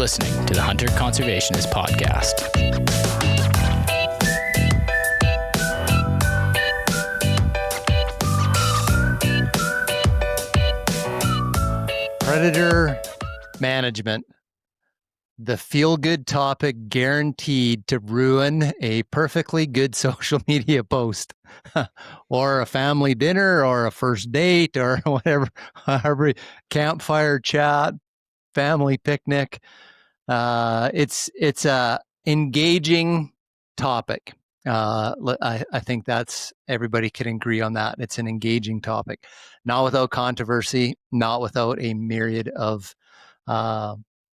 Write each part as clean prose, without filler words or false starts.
listening to the Hunter Conservationist Podcast. Predator management, the feel-good topic guaranteed to ruin a perfectly good social media post or a family dinner or a first date or whatever, campfire chat, family picnic. It's a engaging topic. I think that's everybody can agree on that. It's an engaging topic, not without controversy, not without a myriad of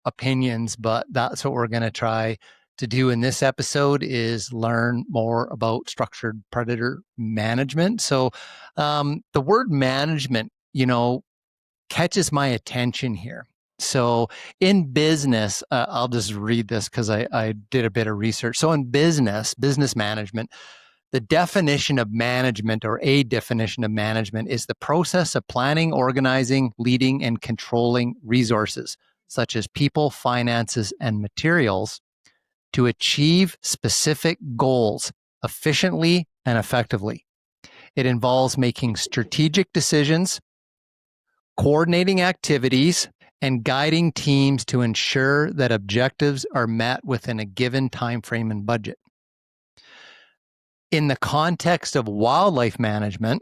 opinions, but that's what we're going to try to do in this episode is learn more about structured predator management. So the word management, catches my attention here. So in business, I'll just read this because I did a bit of research. So in business management, the definition of management, or a definition of management, is the process of planning, organizing, leading, and controlling resources, such as people, finances, and materials, to achieve specific goals efficiently and effectively. It involves making strategic decisions, coordinating activities, and guiding teams to ensure that objectives are met within a given time frame and budget. In the context of wildlife management,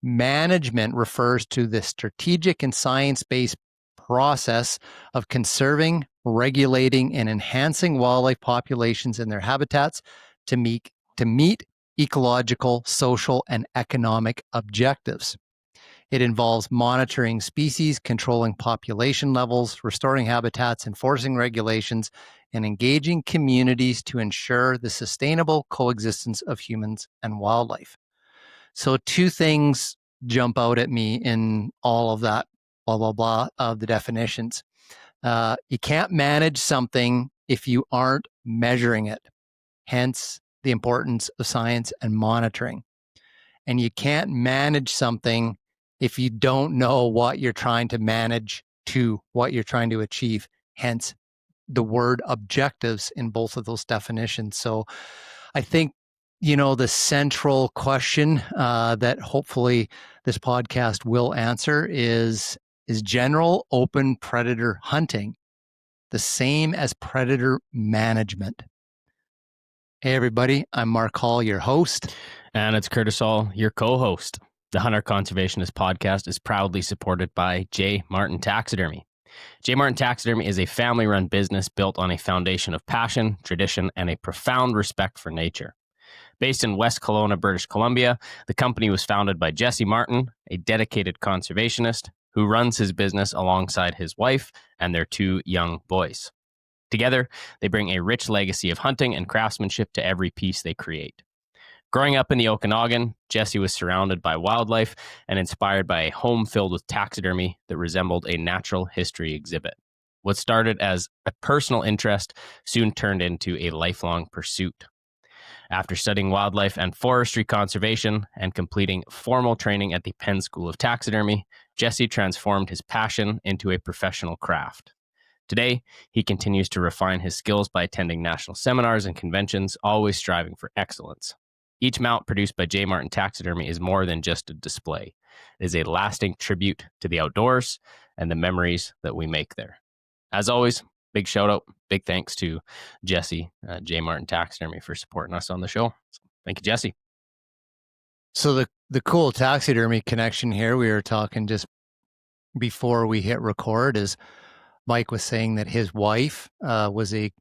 management refers to the strategic and science-based process of conserving, regulating, and enhancing wildlife populations and their habitats to meet ecological, social, and economic objectives. It involves monitoring species, controlling population levels, restoring habitats, enforcing regulations, and engaging communities to ensure the sustainable coexistence of humans and wildlife. So two things jump out at me in all of that, blah, blah, blah, of the definitions. You can't manage something if you aren't measuring it, hence the importance of science and monitoring. And you can't manage something if you don't know what you're trying to manage to what you're trying to achieve, hence the word objectives in both of those definitions. So I think, the central question that hopefully this podcast will answer is general open predator hunting the same as predator management? Hey, everybody, I'm Mark Hall, your host. And it's Curtis Hall, your co-host. The Hunter Conservationist Podcast is proudly supported by J. Martin Taxidermy. J. Martin Taxidermy is a family-run business built on a foundation of passion, tradition, and a profound respect for nature. Based in West Kelowna, British Columbia, the company was founded by Jesse Martin, a dedicated conservationist who runs his business alongside his wife and their two young boys. Together, they bring a rich legacy of hunting and craftsmanship to every piece they create. Growing up in the Okanagan, Jesse was surrounded by wildlife and inspired by a home filled with taxidermy that resembled a natural history exhibit. What started as a personal interest soon turned into a lifelong pursuit. After studying wildlife and forestry conservation and completing formal training at the Penn School of Taxidermy, Jesse transformed his passion into a professional craft. Today, he continues to refine his skills by attending national seminars and conventions, always striving for excellence. Each mount produced by J. Martin Taxidermy is more than just a display. It is a lasting tribute to the outdoors and the memories that we make there. As always, big shout out, big thanks to Jesse, J. Martin Taxidermy, for supporting us on the show. So, thank you, Jesse. So the cool taxidermy connection here, we were talking just before we hit record, is Mike was saying that his wife was a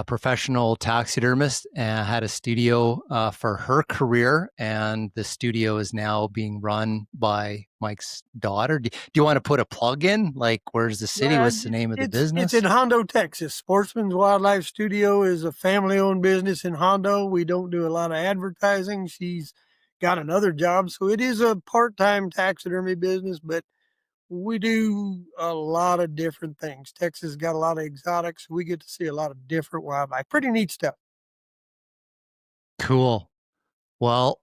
professional taxidermist and had a studio for her career, and the studio is now being run by Mike's daughter. Do you want to put a plug in? Like, where's the city? What's the name of the business? It's in Hondo, Texas. Sportsman's Wildlife Studio is a family-owned business in Hondo. We don't do a lot of advertising. She's got another job, so it is a part-time taxidermy business, but we do a lot of different things. Texas got a lot of exotics. We get to see a lot of different wildlife. Pretty neat stuff. Cool. Well,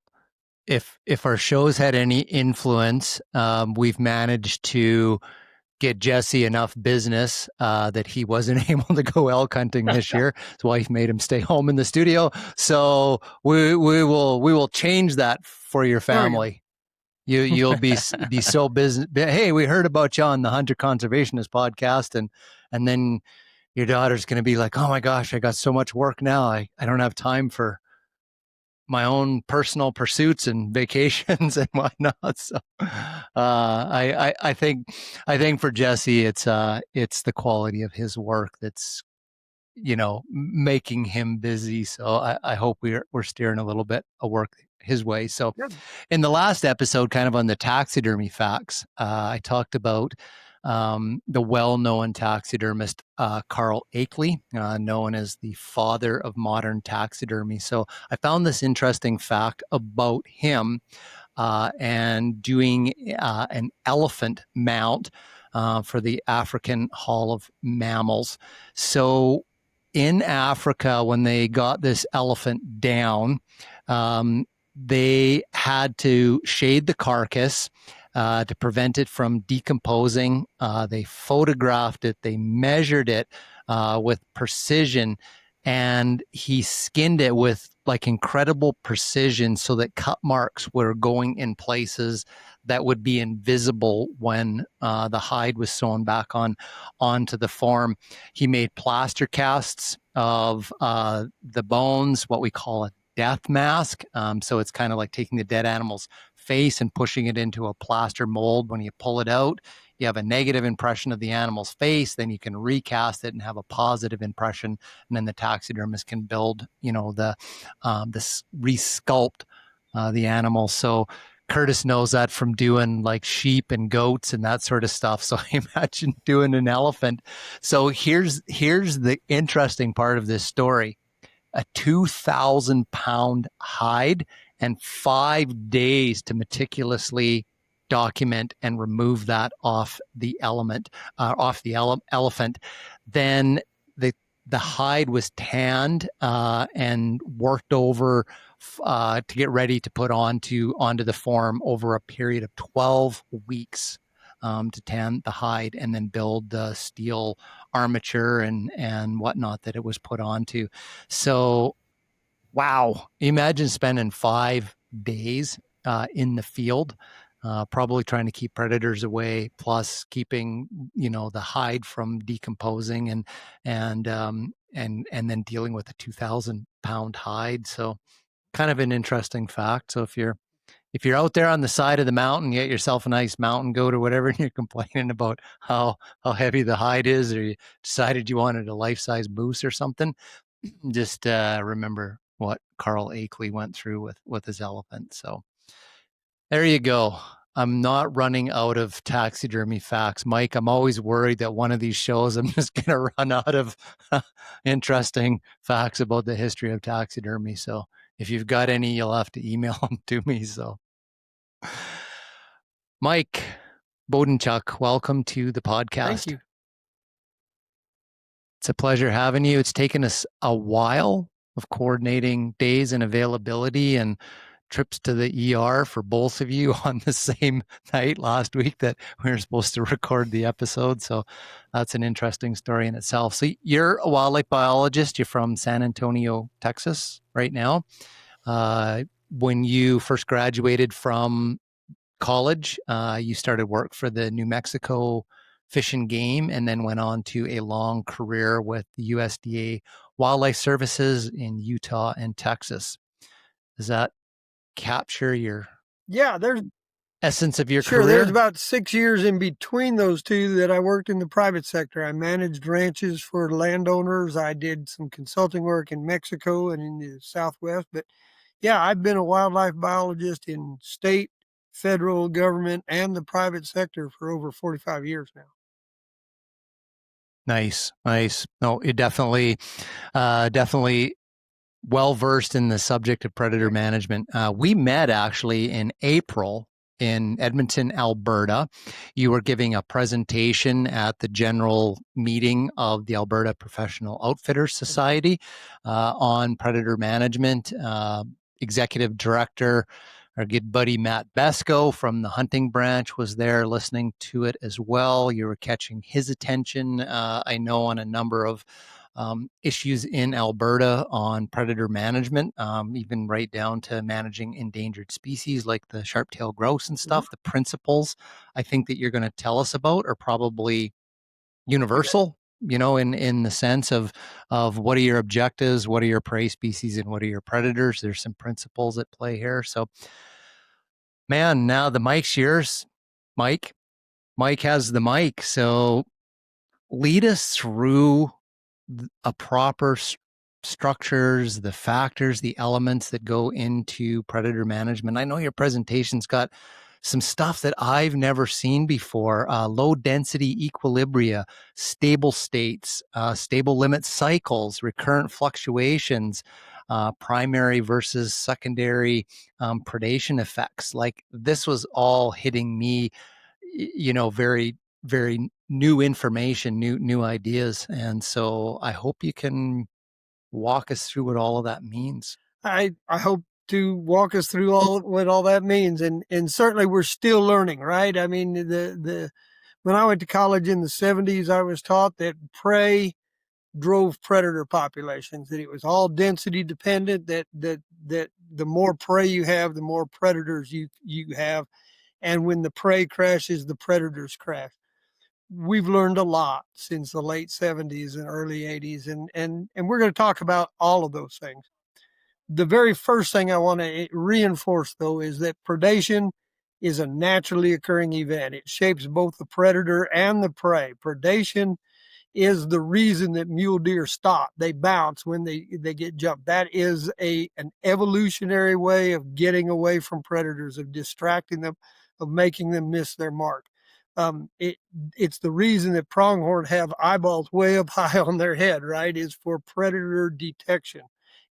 if our shows had any influence, we've managed to get Jesse enough business that he wasn't able to go elk hunting this year. His wife made him stay home in the studio. So we will change that for your family. You'll be so busy. Hey, we heard about you on the Hunter Conservationist podcast, and then your daughter's going to be like, oh my gosh, I got so much work now. I don't have time for my own personal pursuits and vacations and whatnot. So, I think for Jesse, it's the quality of his work that's, making him busy. So I hope we're steering a little bit of work his way. So in the last episode, kind of on the taxidermy facts, I talked about the well-known taxidermist Carl Akeley, known as the father of modern taxidermy. So I found this interesting fact about him and doing an elephant mount for the African Hall of Mammals. So in Africa, when they got this elephant down, they had to shade the carcass to prevent it from decomposing. They photographed it, they measured it with precision, and he skinned it with like incredible precision so that cut marks were going in places that would be invisible when the hide was sewn back onto the form. He made plaster casts of the bones, what we call a death mask. So it's kind of like taking the dead animal's face and pushing it into a plaster mold. When you pull it out, you have a negative impression of the animal's face, then you can recast it and have a positive impression, and then the taxidermist can build, this resculpt the animal. So Curtis knows that from doing like sheep and goats and that sort of stuff. So imagine doing an elephant. So here's the interesting part of this story. A 2,000-pound hide and 5 days to meticulously document and remove that off the elephant. Then the hide was tanned and worked over to get ready to put onto the form over a period of 12 weeks to tan the hide and then build the steel armature and whatnot that it was put onto. So, wow, imagine spending 5 days in the field, probably trying to keep predators away, plus keeping the hide from decomposing and then dealing with a 2,000-pound hide. So, kind of an interesting fact. So if you're out there on the side of the mountain, you get yourself a nice mountain goat or whatever, and you're complaining about how heavy the hide is, or you decided you wanted a life-size moose or something, just remember what Carl Akeley went through with his elephant. So there you go. I'm not running out of taxidermy facts, Mike. I'm always worried that one of these shows I'm just going to run out of interesting facts about the history of taxidermy. So if you've got any, you'll have to email them to me. So, Mike Bodenchuk, welcome to the podcast. Thank you. It's a pleasure having you. It's taken us a while of coordinating days and availability and trips to the ER for both of you on the same night last week that we were supposed to record the episode. So that's an interesting story in itself. So you're a wildlife biologist. You're from San Antonio, Texas right now. When you first graduated from college, you started work for the New Mexico Fish and Game, and then went on to a long career with the USDA Wildlife Services in Utah and Texas. Does that capture your there's essence of your career? There's about 6 years in between those two that I worked in the private sector. I managed ranches for landowners. I did some consulting work in Mexico and in the Southwest. But yeah, I've been a wildlife biologist in state, federal government, and the private sector for over 45 years now. Nice. No, it definitely well-versed in the subject of predator management. We met actually in April in Edmonton, Alberta. You were giving a presentation at the general meeting of the Alberta Professional Outfitters Society on predator management. Executive director Our good buddy Matt Besco from the hunting branch was there listening to it as well. You were catching his attention, I know, on a number of issues in Alberta on predator management, even right down to managing endangered species like the sharp-tailed grouse and stuff. The principles I think that you're going to tell us about are probably universal, in the sense of what are your objectives, what are your prey species, and what are your predators. There's some principles at play here. So, man, now the mic's yours, Mike. Mike has the mic. So lead us through a proper structures, the factors, the elements that go into predator management. I know your presentation's got some stuff that I've never seen before: low density equilibria, stable states, stable limit cycles, recurrent fluctuations, primary versus secondary predation effects. Like, this was all hitting me, very, very new information, new ideas. And so I hope you can walk us through what all of that means. I hope to walk us through what all that means, and certainly we're still learning, right? I mean, the when I went to college in the 70s, I was taught that prey drove predator populations, that it was all density dependent, that the more prey you have, the more predators you have, and when the prey crashes, the predators crash. We've learned a lot since the late 70s and early 80s, and we're going to talk about all of those things. The very first thing I want to reinforce, though, is that predation is a naturally occurring event. It shapes both the predator and the prey. Predation is the reason that mule deer stop. They bounce when they get jumped. That is an evolutionary way of getting away from predators, of distracting them, of making them miss their mark. It's the reason that pronghorn have eyeballs way up high on their head, right? Is for predator detection.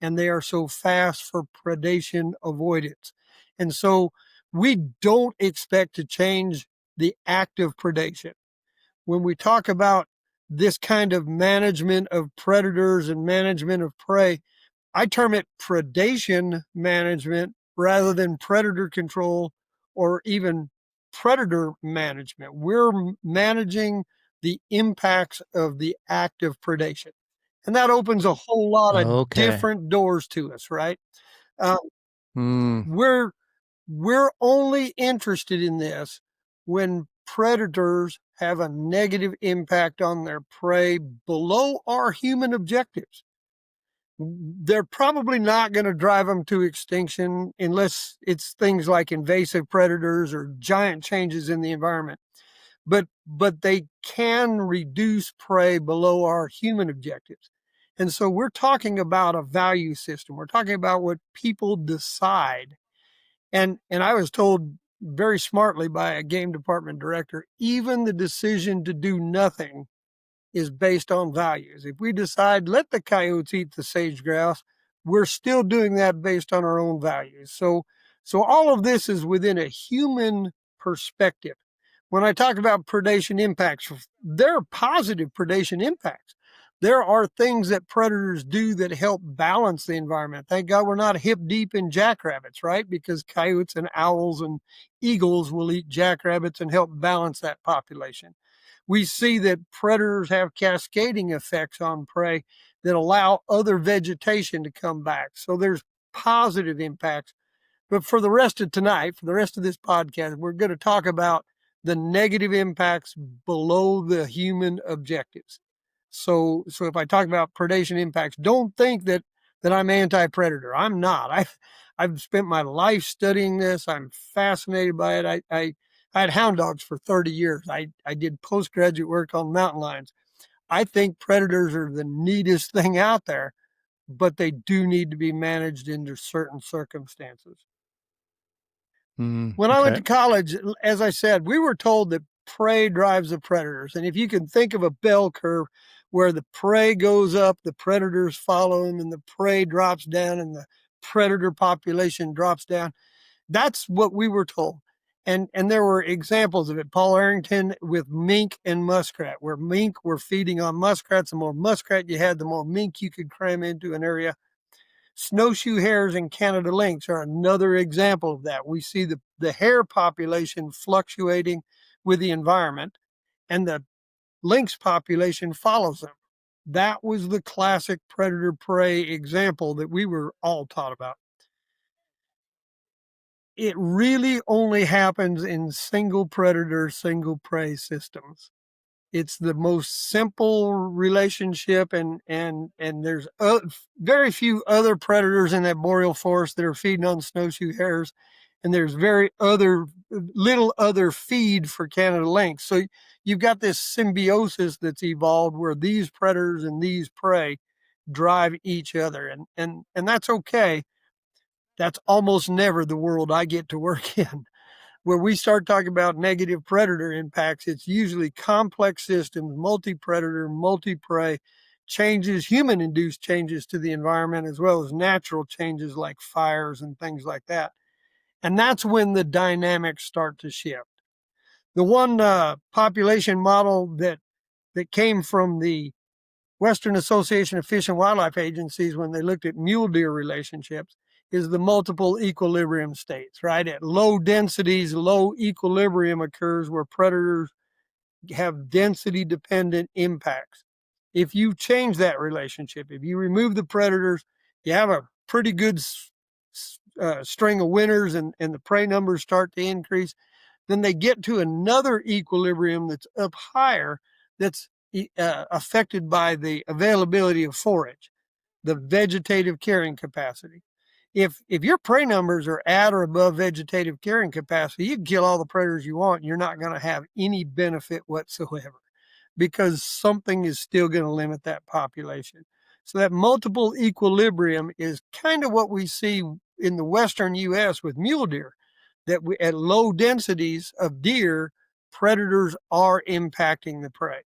And they are so fast for predation avoidance. And so we don't expect to change the act of predation. When we talk about this kind of management of predators and management of prey, I term it predation management rather than predator control or even predator management. We're managing the impacts of the act of predation. And that opens a whole lot of different doors to us, right? We're only interested in this when predators have a negative impact on their prey below our human objectives. They're probably not going to drive them to extinction unless it's things like invasive predators or giant changes in the environment. But they can reduce prey below our human objectives. And so we're talking about a value system. We're talking about what people decide. And I was told very smartly by a game department director, even the decision to do nothing is based on values. If we decide, let the coyotes eat the sage grouse, we're still doing that based on our own values. So all of this is within a human perspective. When I talk about predation impacts, there are positive predation impacts. There are things that predators do that help balance the environment. Thank God we're not hip deep in jackrabbits, right? Because coyotes and owls and eagles will eat jackrabbits and help balance that population. We see that predators have cascading effects on prey that allow other vegetation to come back. So there's positive impacts. But for the rest of tonight, for the rest of this podcast, we're going to talk about the negative impacts below the human objectives. So if I talk about predation impacts, don't think that I'm anti-predator. I'm not. I've spent my life studying this. I'm fascinated by it. I had hound dogs for 30 years. I did postgraduate work on mountain lions. I think predators are the neatest thing out there, but they do need to be managed under certain circumstances. When I went to college, as I said, we were told that prey drives the predators. And if you can think of a bell curve where the prey goes up, the predators follow them, and the prey drops down and the predator population drops down, that's what we were told. And there were examples of it. Paul Arrington with mink and muskrat, where mink were feeding on muskrats. The more muskrat you had, the more mink you could cram into an area. Snowshoe hares and Canada lynx are another example of that. We see the hare population fluctuating with the environment, and the lynx population follows them. That was the classic predator prey example that we were all taught about. It really only happens in single predator, single prey systems. It's the most simple relationship, and there's very few other predators in that boreal forest that are feeding on snowshoe hares, and there's little other feed for Canada lynx. So you've got this symbiosis that's evolved where these predators and these prey drive each other, and that's okay. That's almost never the world I get to work in. Where we start talking about negative predator impacts, it's usually complex systems, multi-predator, multi-prey changes, human-induced changes to the environment, as well as natural changes like fires and things like that. And that's when the dynamics start to shift. The one population model that came from the Western Association of Fish and Wildlife Agencies, when they looked at mule deer relationships, is the multiple equilibrium states, right? At low densities, low equilibrium occurs where predators have density dependent impacts. If you change that relationship, if you remove the predators, you have a pretty good string of winners, and the prey numbers start to increase. Then they get to another equilibrium that's up higher, that's affected by the availability of forage, the vegetative carrying capacity. If your prey numbers are at or above vegetative carrying capacity, you can kill all the predators you want, and you're not going to have any benefit whatsoever, because something is still going to limit that population. So that multiple equilibrium is kind of what we see in the western U.S. with mule deer, that at low densities of deer, predators are impacting the prey.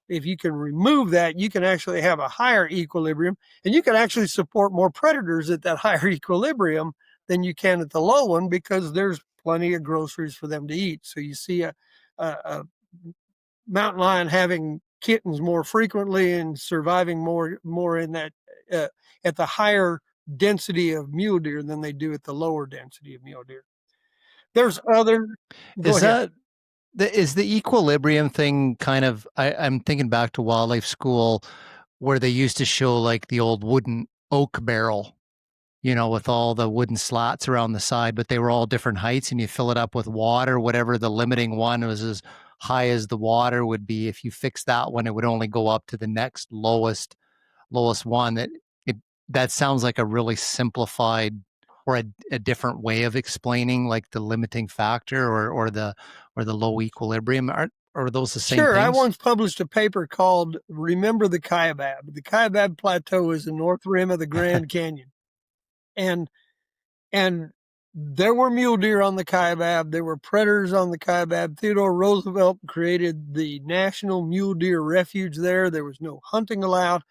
If you can remove that, you can actually have a higher equilibrium, and you can actually support more predators at that higher equilibrium than you can at the low one, because there's plenty of groceries for them to eat. So you see a mountain lion having kittens more frequently and surviving more in that at the higher density of mule deer than they do at the lower density of mule deer. There's other. Go Is ahead. is the equilibrium thing kind of, I'm thinking back to wildlife school where they used to show like the old wooden oak barrel, with all the wooden slats around the side, but they were all different heights, and you fill it up with water, whatever the limiting one was as high as the water would be. If you fix that one, it would only go up to the next lowest one. That sounds like a really simplified or a different way of explaining like the limiting factor or the low equilibrium. Are those the same Sure. things? I once published a paper called Remember the Kaibab. The Kaibab Plateau is the north rim of the Grand Canyon. And there were mule deer on the Kaibab. There were predators on the Kaibab. Theodore Roosevelt created the National Mule Deer Refuge there. There was no hunting allowed,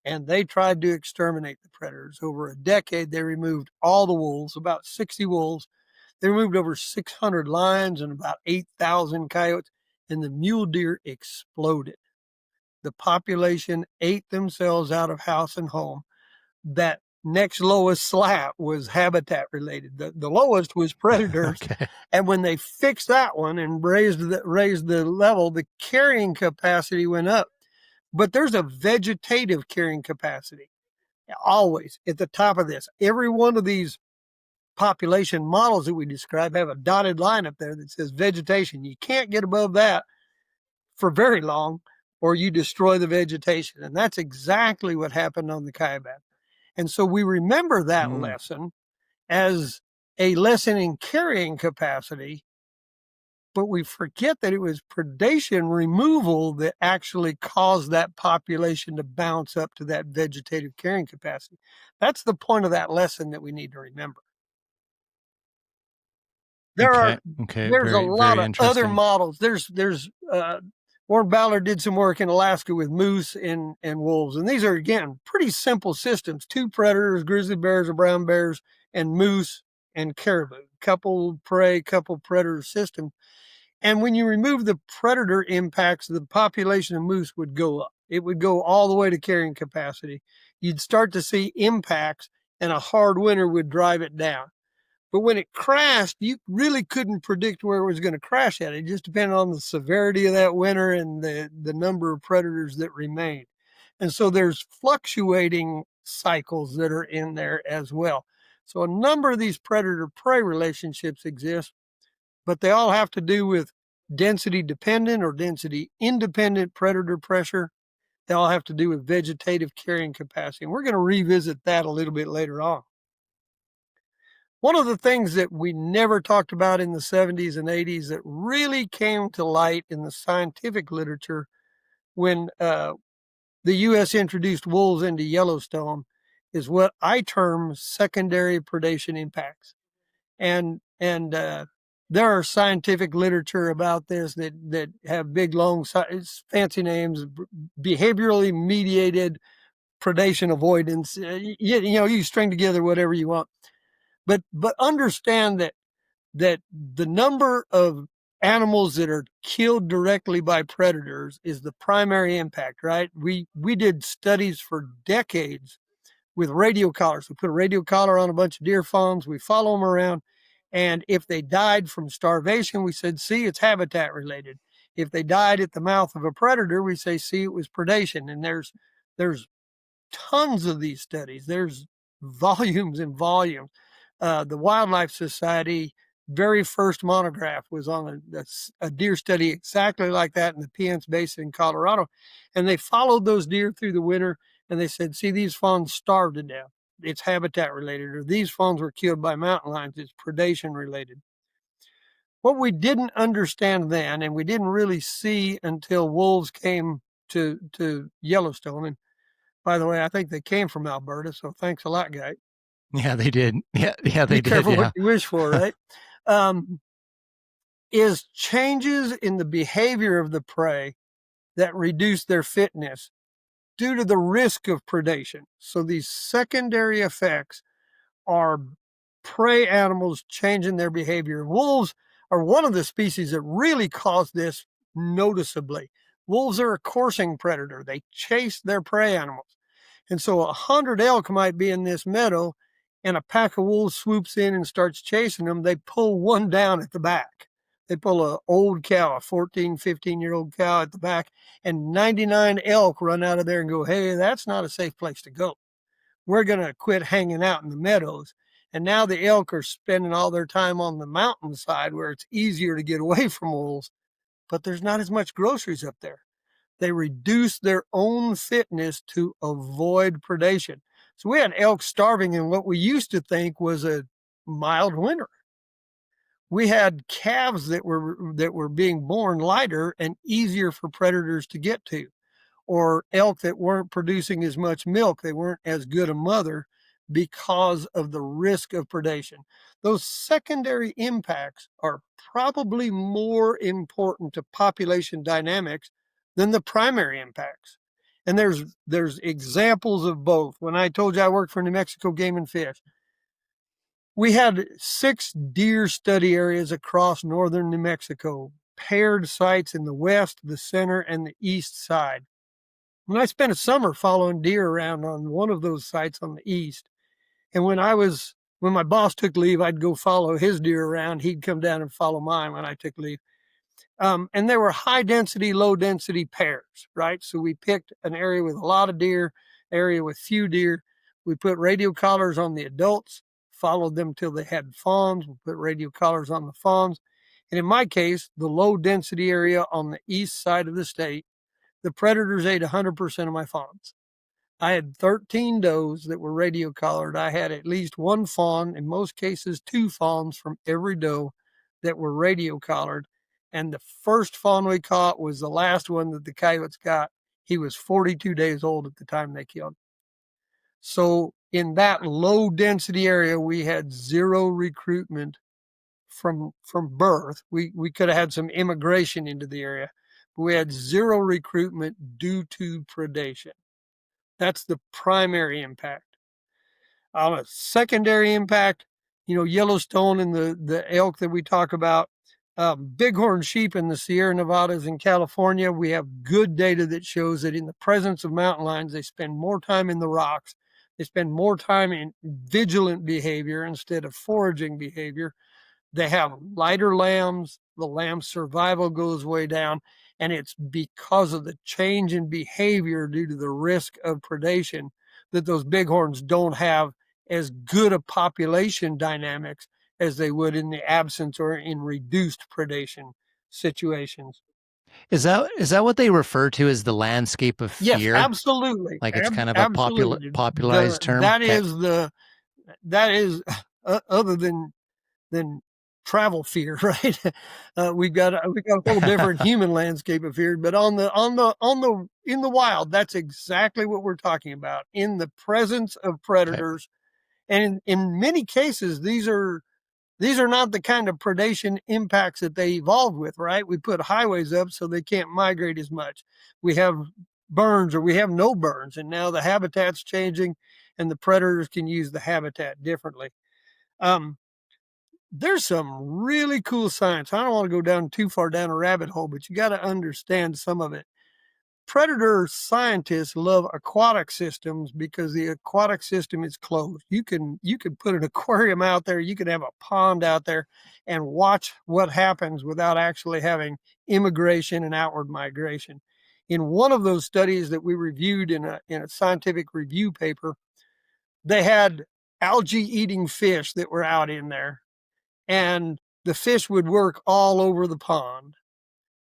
and they tried to exterminate the predators. Over a decade, they removed all the wolves, about 60 wolves. They removed over 600 lions and about 8,000 coyotes, and the mule deer exploded. The population ate themselves out of house and home. That next lowest slat was habitat related. The lowest was predators. Okay. And when they fixed that one and raised the level, the carrying capacity went up. But there's a vegetative carrying capacity always at the top of this. Every one of these population models that we describe have a dotted line up there that says vegetation. You can't get above that for very long, or you destroy the vegetation. And that's exactly what happened on the Kaibab. And so we remember that lesson as a lesson in carrying capacity, but we forget that it was predation removal that actually caused that population to bounce up to that vegetative carrying capacity. That's the point of that lesson that we need to remember. There's a lot very of other interesting. models. There's Warren Ballard did some work in Alaska with moose and wolves, and these are, again, pretty simple systems: 2 predators, grizzly bears or brown bears, and moose and caribou, couple prey, couple predator system. And when you remove the predator impacts, the population of moose would go up. It would go all the way to carrying capacity. You'd start to see impacts and a hard winter would drive it down. But when it crashed, you really couldn't predict where it was going to crash at. It just depended on the severity of that winter and the number of predators that remained. And so there's fluctuating cycles that are in there as well. So a number of these predator-prey relationships exist, but they all have to do with density-dependent or density-independent predator pressure. They all have to do with vegetative carrying capacity. And we're going to revisit that a little bit later on. One of the things that we never talked about in the 70s and 80s that really came to light in the scientific literature when the U.S. introduced wolves into Yellowstone is what I term secondary predation impacts. And there are scientific literature about this that have big, long, fancy names, behaviorally mediated predation avoidance. You string together whatever you want. But understand that the number of animals that are killed directly by predators is the primary impact, right? We did studies for decades with radio collars. We put a radio collar on a bunch of deer fawns. We follow them around. And if they died from starvation, we said, see, it's habitat related. If they died at the mouth of a predator, we say, see, it was predation. And there's tons of these studies. There's volumes and volumes. The Wildlife Society very first monograph was on a deer study exactly like that in the Piceance Basin in Colorado. And they followed those deer through the winter and they said, see, these fawns starved to death. It's habitat related. Or these fawns were killed by mountain lions. It's predation related. What we didn't understand then, and we didn't really see until wolves came to Yellowstone, and by the way, I think they came from Alberta, so thanks a lot, guy. Yeah, they did. Yeah, they did. Be careful what you wish for, right? Is changes in the behavior of the prey that reduce their fitness due to the risk of predation. So these secondary effects are prey animals changing their behavior. Wolves are one of the species that really cause this noticeably. Wolves are a coursing predator. They chase their prey animals. And so 100 elk might be in this meadow and a pack of wolves swoops in and starts chasing them. They pull one down at the back. They pull an old cow, a 14, 15-year-old cow at the back, and 99 elk run out of there and go, hey, that's not a safe place to go. We're going to quit hanging out in the meadows. And now the elk are spending all their time on the mountainside where it's easier to get away from wolves, but there's not as much groceries up there. They reduce their own fitness to avoid predation. So we had elk starving in what we used to think was a mild winter. We had calves that were being born lighter and easier for predators to get to, or elk that weren't producing as much milk. They weren't as good a mother because of the risk of predation. Those secondary impacts are probably more important to population dynamics than the primary impacts. And there's examples of both. When I told you I worked for New Mexico Game and Fish, we had 6 deer study areas across northern New Mexico, paired sites in the west, the center, and the east side. And I spent a summer following deer around on one of those sites on the east. And when my boss took leave, I'd go follow his deer around. He'd come down and follow mine when I took leave. And there were high density, low density pairs, right? So we picked an area with a lot of deer, area with few deer. We put radio collars on the adults, followed them till they had fawns. We put radio collars on the fawns. And in my case, the low density area on the east side of the state, the predators ate 100% of my fawns. I had 13 does that were radio collared. I had at least one fawn, in most cases 2 fawns from every doe that were radio collared. And the first fawn we caught was the last one that the coyotes got. He was 42 days old at the time they killed him. So in that low density area, we had 0 recruitment from birth. We could have had some immigration into the area, but we had 0 recruitment due to predation. That's the primary impact. On a secondary impact, Yellowstone and the elk that we talk about, bighorn sheep in the Sierra Nevadas in California, we have good data that shows that in the presence of mountain lions, they spend more time in the rocks. They spend more time in vigilant behavior instead of foraging behavior. They have lighter lambs. The lamb survival goes way down. And it's because of the change in behavior due to the risk of predation that those bighorns don't have as good a population dynamics as they would in the absence or in reduced predation situations. Is that what they refer to as the landscape of Yes, fear? absolutely. Like it's kind of a Absolutely. popularized term? Okay. That is other than travel fear, right? We've got a whole different human landscape of fear, but in the wild, that's exactly what we're talking about. In the presence of Okay. predators, and in many cases, these are not the kind of predation impacts that they evolved with, right? We put highways up so they can't migrate as much. We have burns or we have no burns, and now the habitat's changing, and the predators can use the habitat differently. Um, there's some really cool science. I don't want to go down too far down a rabbit hole, but you got to understand some of it. Predator scientists love aquatic systems because the aquatic system is closed. You can put an aquarium out there, you can have a pond out there and watch what happens without actually having immigration and outward migration. In one of those studies that we reviewed in a scientific review paper, they had algae eating fish that were out in there, and the fish would work all over the pond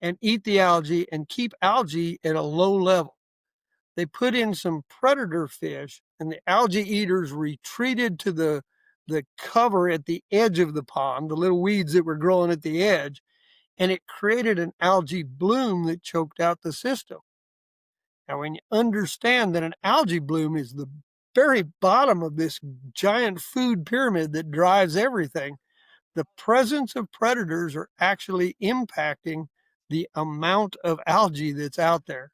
and eat the algae and keep algae at a low level. They put in some predator fish, and the algae eaters retreated to the cover at the edge of the pond, the little weeds that were growing at the edge, and it created an algae bloom that choked out the system. Now, when you understand that an algae bloom is the very bottom of this giant food pyramid that drives everything, the presence of predators are actually impacting the amount of algae that's out there.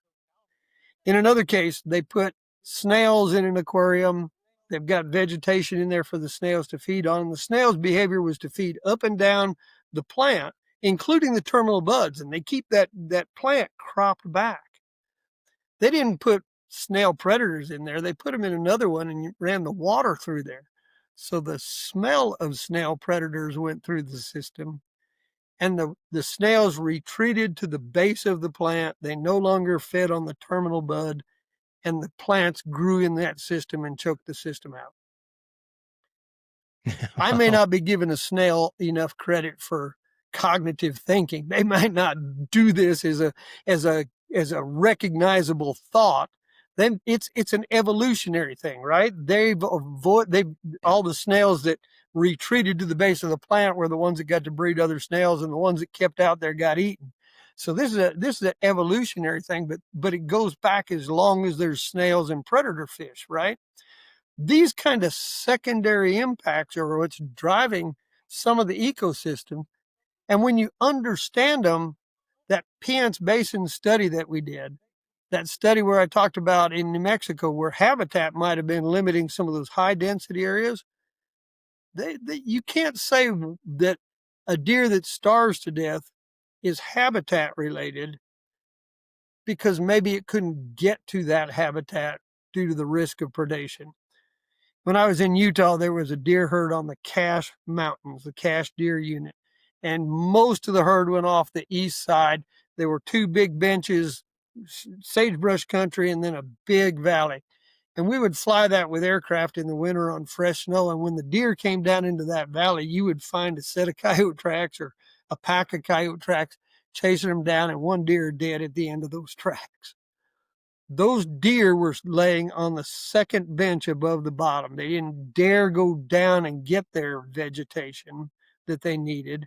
In another case, they put snails in an aquarium. They've got vegetation in there for the snails to feed on. The snail's behavior was to feed up and down the plant, including the terminal buds, and they keep that plant cropped back. They didn't put snail predators in there. They put them in another one and ran the water through there. So the smell of snail predators went through the system, and the snails retreated to the base of the plant. They no longer fed on the terminal bud, and the plants grew in that system and choked the system out. I may not be giving a snail enough credit for cognitive thinking. They might not do this as a recognizable thought. Then it's an evolutionary thing, right? They've all the snails that retreated to the base of the plant were the ones that got to breed other snails, and the ones that kept out there got eaten. So this is an evolutionary thing, but it goes back as long as there's snails and predator fish, right? These kind of secondary impacts are what's driving some of the ecosystem. And when you understand them, that Piance Basin study that we did, that study where I talked about in New Mexico, where habitat might have been limiting some of those high density areas, you can't say that a deer that starves to death is habitat related, because maybe it couldn't get to that habitat due to the risk of predation. When I was in Utah, there was a deer herd on the Cache Mountains, the Cache Deer Unit, and most of the herd went off the east side. There were two big benches, sagebrush country, and then a big valley. And we would fly that with aircraft in the winter on fresh snow. And when the deer came down into that valley, you would find a set of coyote tracks or a pack of coyote tracks chasing them down, and one deer dead at the end of those tracks. Those deer were laying on the second bench above the bottom. They didn't dare go down and get their vegetation that they needed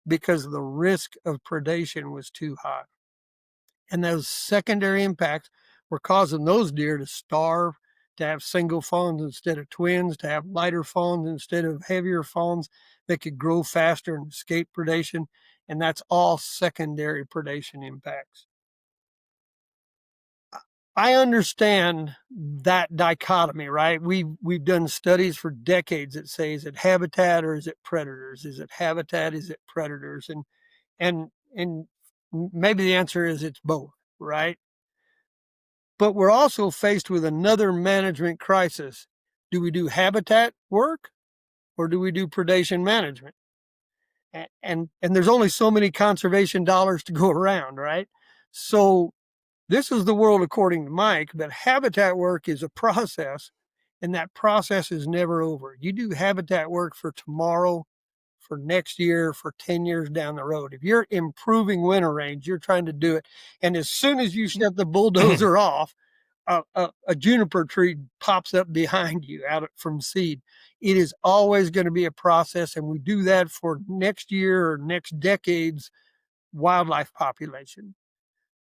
because the risk of predation was too high. And those secondary impacts were causing those deer to starve, to have single fawns instead of twins, to have lighter fawns instead of heavier fawns that could grow faster and escape predation. And that's all secondary predation impacts. I understand that dichotomy, right? We've done studies for decades that say, is it habitat or is it predators? Is it habitat? Is it predators? And maybe the answer is it's both, right? But we're also faced with another management crisis. Do we do habitat work or do we do predation management? And there's only so many conservation dollars to go around, right? So this is the world according to Mike, but habitat work is a process, and that process is never over. You do habitat work for tomorrow, for next year, for 10 years down the road. If you're improving winter range, you're trying to do it. And as soon as you shut the bulldozer off, a juniper tree pops up behind you from seed. It is always going to be a process, and we do that for next year or next decade's wildlife population.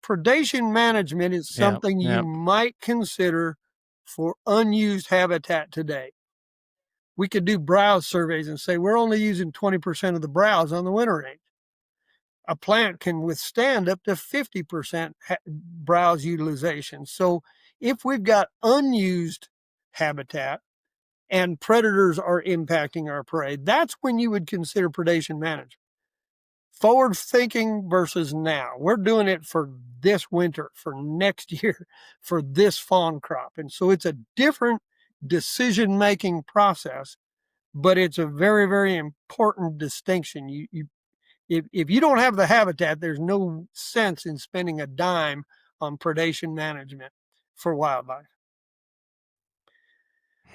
Predation management is something you might consider for unused habitat today. We could do browse surveys and say we're only using 20% of the browse on the winter range. A plant can withstand up to 50% browse utilization. So if we've got unused habitat and predators are impacting our prey, that's when you would consider predation management. Forward thinking versus now. We're doing it for this winter, for next year, for this fawn crop. And so it's a different decision-making process, but it's a very, very important distinction. If you don't have the habitat, there's no sense in spending a dime on predation management for wildlife.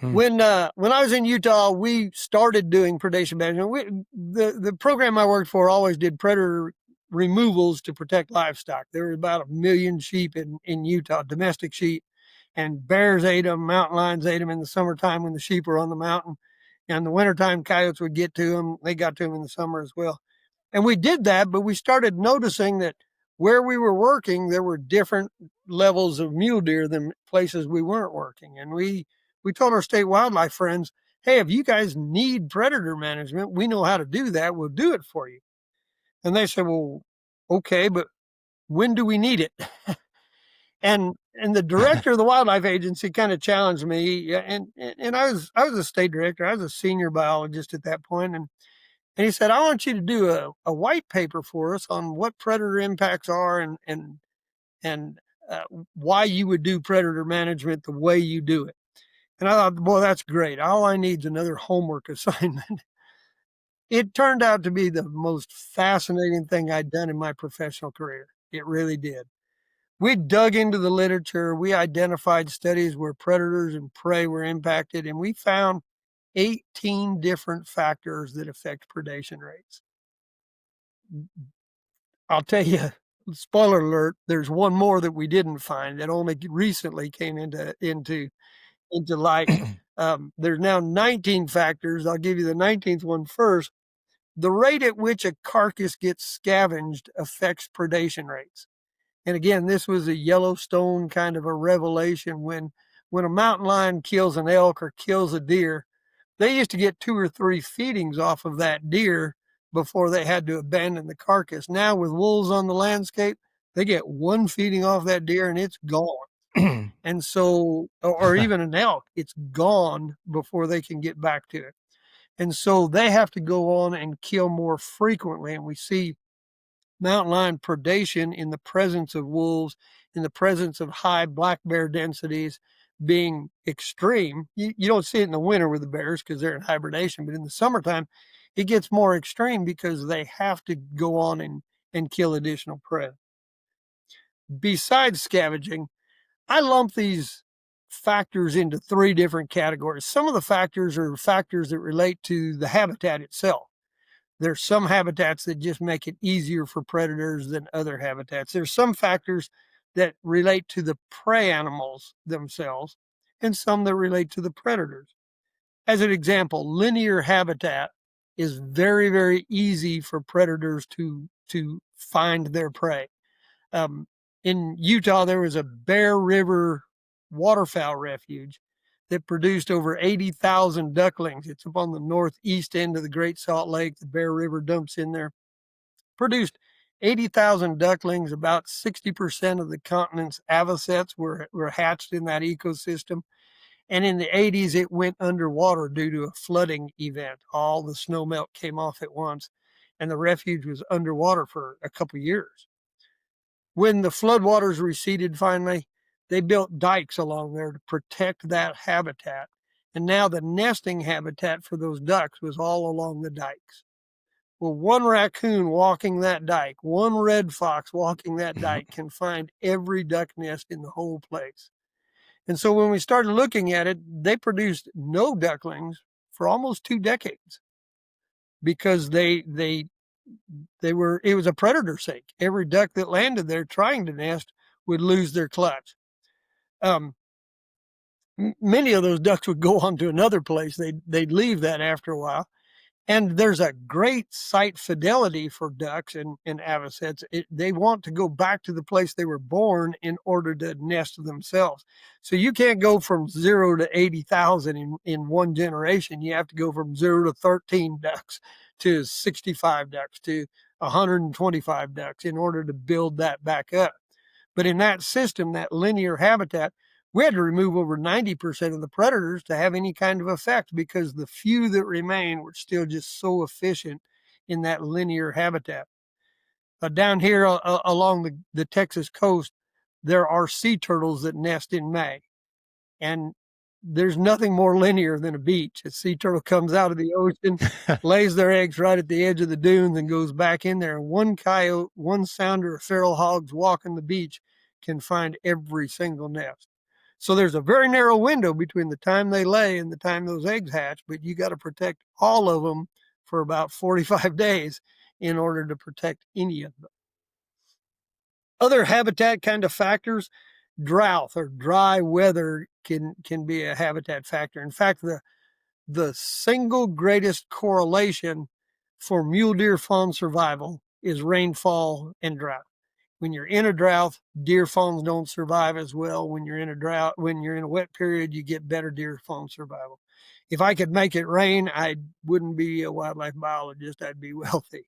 When I was in Utah, we started doing predation management. The program I worked for always did predator removals to protect livestock. There were about 1 million sheep in Utah, domestic sheep, and bears ate them, mountain lions ate them in the summertime when the sheep were on the mountain. And in the wintertime, coyotes would get to them. They got to them in the summer as well. And we did that, but we started noticing that where we were working, there were different levels of mule deer than places we weren't working. And we told our state wildlife friends, hey, if you guys need predator management, we know how to do that. We'll do it for you. And they said, well, okay, but when do we need it? and the director of the wildlife agency kind of challenged me. And I was a state director. I was a senior biologist at that point. And he said, I want you to do a white paper for us on what predator impacts are and why you would do predator management the way you do it. And I thought, boy, that's great. All I need is another homework assignment. It turned out to be the most fascinating thing I'd done in my professional career. It really did. We dug into the literature. We identified studies where predators and prey were impacted, and we found 18 different factors that affect predation rates. I'll tell you, spoiler alert, there's one more that we didn't find that only recently came into light. There's now 19 factors. I'll give you the 19th one first. The rate at which a carcass gets scavenged affects predation rates. And again, this was a Yellowstone kind of a revelation. When a mountain lion kills an elk or kills a deer, they used to get 2 or 3 feedings off of that deer before they had to abandon the carcass. Now with wolves on the landscape, they get 1 feeding off that deer and it's gone. And so, or even an elk, it's gone before they can get back to it. And so they have to go on and kill more frequently. And we see mountain lion predation in the presence of wolves, in the presence of high black bear densities being extreme. You don't see it in the winter with the bears because they're in hibernation, but in the summertime, it gets more extreme because they have to go on and kill additional prey. Besides scavenging, I lump these factors into 3 different categories. Some of the factors are factors that relate to the habitat itself. There's some habitats that just make it easier for predators than other habitats. There's some factors that relate to the prey animals themselves and some that relate to the predators. As an example, linear habitat is very, very easy for predators to find their prey. In Utah, there was a Bear River waterfowl refuge that produced over 80,000 ducklings. It's up on the northeast end of the Great Salt Lake. The Bear River dumps in there. Produced 80,000 ducklings. About 60% of the continent's avocets were hatched in that ecosystem. And in the 80s, it went underwater due to a flooding event. All the snow melt came off at once, and the refuge was underwater for a couple of years. When the floodwaters receded finally, they built dikes along there to protect that habitat. And now the nesting habitat for those ducks was all along the dikes. Well, one raccoon walking that dike, one red fox walking that dike can find every duck nest in the whole place. And so when we started looking at it, they produced no ducklings for almost 2 decades because it was a predator sink. Every duck that landed there trying to nest would lose their clutch. Many of those ducks would go on to another place. They'd leave that after a while. And there's a great site fidelity for ducks and avocets. They want to go back to the place they were born in order to nest themselves. So you can't go from 0 to 80,000 in one generation. You have to go from 0 to 13 ducks to 65 ducks to 125 ducks in order to build that back up. But in that system, that linear habitat, we had to remove over 90% of the predators to have any kind of effect because the few that remain were still just so efficient in that linear habitat. Down here along the Texas coast, there are sea turtles that nest in May. And there's nothing more linear than a beach. A sea turtle comes out of the ocean, lays their eggs right at the edge of the dunes and goes back in there. And one coyote, one sounder, or feral hogs walking the beach can find every single nest. So there's a very narrow window between the time they lay and the time those eggs hatch, but you got to protect all of them for about 45 days in order to protect any of them. Other habitat kind of factors, drought or dry weather can be a habitat factor. In fact, the single greatest correlation for mule deer fawn survival is rainfall and drought. When you're in a drought, deer fawns don't survive as well. When you're in a wet period, you get better deer fawn survival. If I could make it rain, I wouldn't be a wildlife biologist. I'd be wealthy.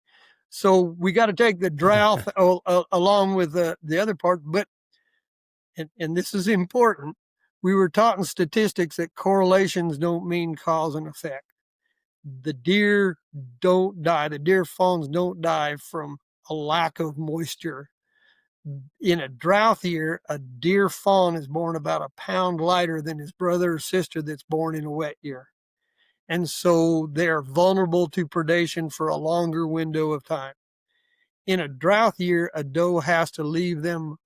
So we got to take the drought along with the other part. But, and this is important, we were taught in statistics that correlations don't mean cause and effect. The deer don't die. The deer fawns don't die from a lack of moisture. In a drought year, a deer fawn is born about a pound lighter than his brother or sister that's born in a wet year. And so they're vulnerable to predation for a longer window of time. In a drought year, a doe has to leave them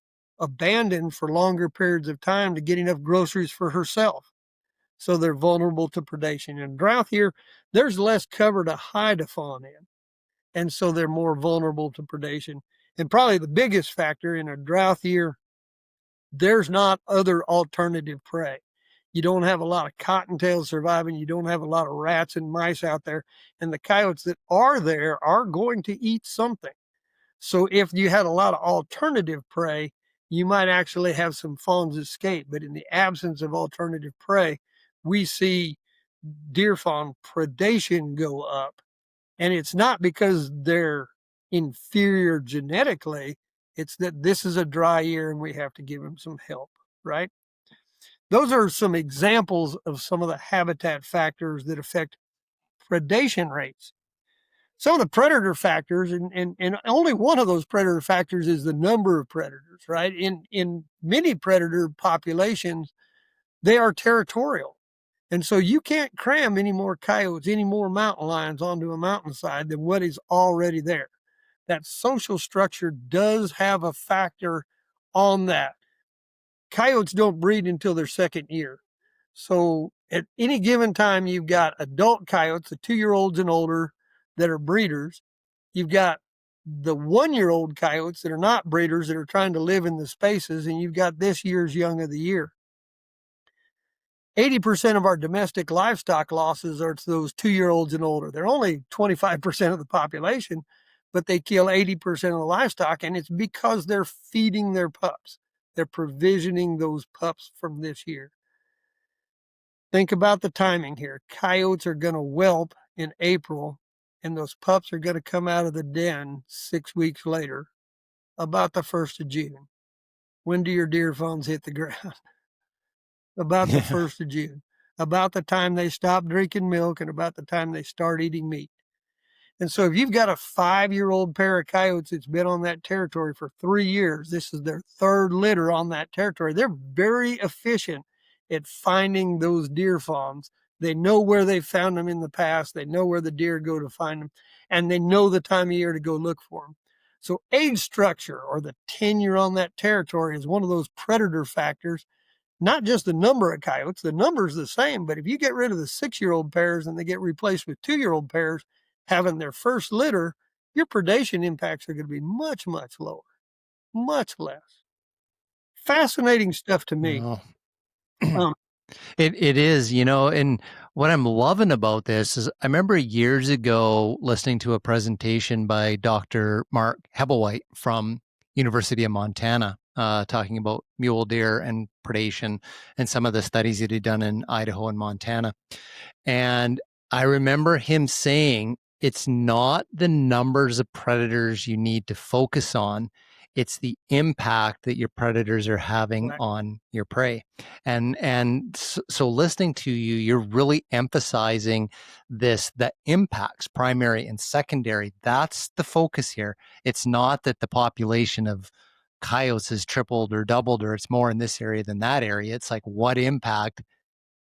abandoned for longer periods of time to get enough groceries for herself. So they're vulnerable to predation. In a drought year, there's less cover to hide a fawn in. And so they're more vulnerable to predation. And probably the biggest factor in a drought year, there's not other alternative prey. You don't have a lot of cottontails surviving. You don't have a lot of rats and mice out there. And the coyotes that are there are going to eat something. So if you had a lot of alternative prey, you might actually have some fawns escape. But in the absence of alternative prey, we see deer fawn predation go up. And it's not because they're inferior genetically, it's that this is a dry year and we have to give them some help, right? Those are some examples of some of the habitat factors that affect predation rates. Some of the predator factors, and only one of those predator factors is the number of predators, right? In many predator populations, they are territorial. And so you can't cram any more coyotes, any more mountain lions onto a mountainside than what is already there. That social structure does have a factor on that. Coyotes don't breed until their second year. So at any given time, you've got adult coyotes, the 2-year-olds and older that are breeders. You've got the 1-year-old coyotes that are not breeders that are trying to live in the spaces. And you've got this year's young of the year. 80% of our domestic livestock losses are to those 2-year-olds and older. They're only 25% of the population, but they kill 80% of the livestock, and it's because they're feeding their pups. They're provisioning those pups from this year. Think about the timing here. Coyotes are going to whelp in April, and those pups are going to come out of the den 6 weeks later, about the 1st of June. When do your deer fawns hit the ground? About the 1st of June, about the time they stop drinking milk and about the time they start eating meat. And so if you've got a 5-year-old pair of coyotes that's been on that territory for 3 years, this is their 3rd litter on that territory, they're very efficient at finding those deer fawns They know where they found them in the past. They know where the deer go to find them, and they know the time of year to go look for them. So age structure, or the tenure on that territory, is one of those predator factors. Not just the number of coyotes, the number's the same, but if you get rid of the 6-year-old pairs and they get replaced with 2-year-old pairs having their first litter, your predation impacts are going to be much, much lower, much less. Fascinating stuff to me. No. Um, It is, and what I'm loving about this is I remember years ago listening to a presentation by Dr. Mark Hebblewhite from University of Montana, talking about mule deer and predation and some of the studies that he'd done in Idaho and Montana. And I remember him saying, it's not the numbers of predators you need to focus on. It's the impact that your predators are having Right. on your prey. And so listening to you, you're really emphasizing that impacts primary and secondary. That's the focus here. It's not that the population of coyotes has tripled or doubled, or it's more in this area than that area. It's like, what impact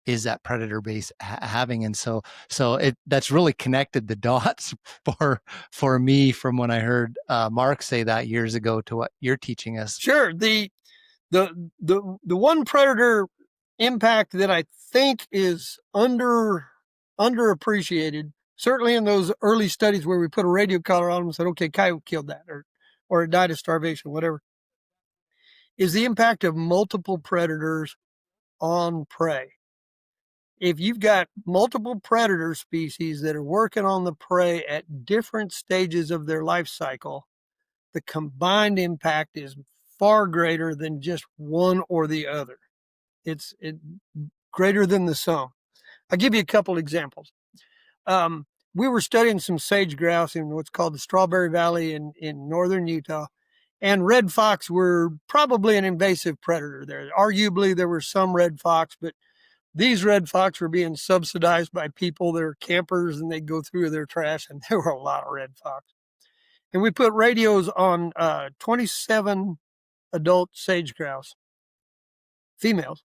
is that predator base having? And so that's really connected the dots for me from when I heard Mark say that years ago to what you're teaching us. Sure. The one predator impact that I think is underappreciated, certainly in those early studies where we put a radio collar on them and said, okay, coyote killed that, or it died of starvation, whatever, is the impact of multiple predators on prey. If you've got multiple predator species that are working on the prey at different stages of their life cycle, the combined impact is far greater than just one or the other. It's greater than the sum. I'll give you a couple examples. We were studying some sage grouse in what's called the Strawberry Valley in northern Utah, and red fox were probably an invasive predator there. Arguably, there were some red fox, but these red fox were being subsidized by people that are campers, and they'd go through their trash, and there were a lot of red fox. And we put radios on 27 adult sage grouse, females,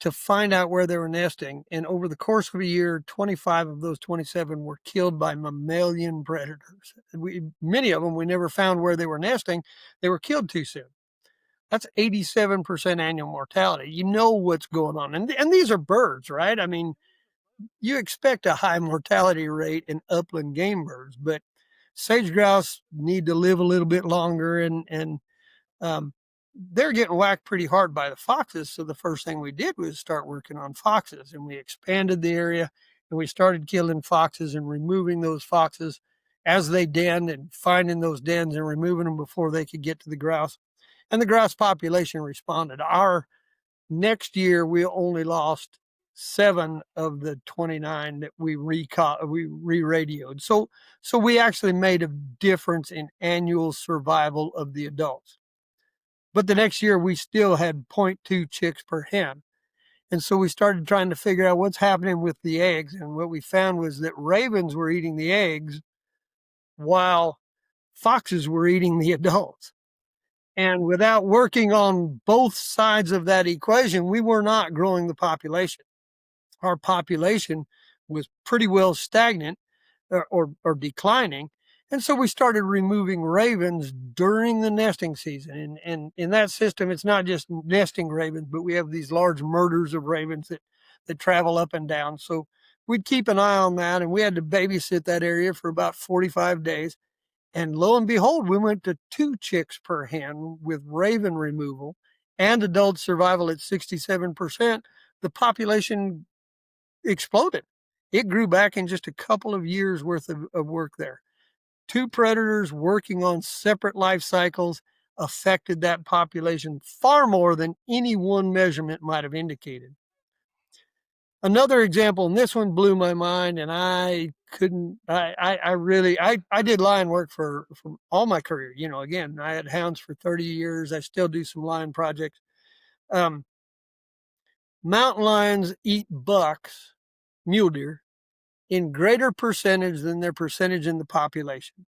to find out where they were nesting. And over the course of a year, 25 of those 27 were killed by mammalian predators. Many of them, we never found where they were nesting. They were killed too soon. That's 87% annual mortality. You know what's going on. And these are birds, right? I mean, you expect a high mortality rate in upland game birds, but sage grouse need to live a little bit longer, and they're getting whacked pretty hard by the foxes. So the first thing we did was start working on foxes, and we expanded the area, and we started killing foxes and removing those foxes as they denned, and finding those dens and removing them before they could get to the grouse. And the grouse population responded. Our next year, we only lost 7 of the 29 that we re-radioed. So we actually made a difference in annual survival of the adults. But the next year, we still had 0.2 chicks per hen. And so we started trying to figure out what's happening with the eggs. And what we found was that ravens were eating the eggs while foxes were eating the adults. And without working on both sides of that equation, we were not growing the population. Our population was pretty well stagnant or declining. And so we started removing ravens during the nesting season. And in that system, it's not just nesting ravens, but we have these large murders of ravens that travel up and down. So we'd keep an eye on that, and we had to babysit that area for about 45 days. And lo and behold, we went to 2 chicks per hen with raven removal and adult survival at 67%. The population exploded. It grew back in just a couple of years worth of work there. 2 predators working on separate life cycles affected that population far more than any one measurement might have indicated. Another example, and this one blew my mind, and I did lion work for all my career. Again, I had hounds for 30 years. I still do some lion projects. Mountain lions eat bucks, mule deer, in greater percentage than their percentage in the population.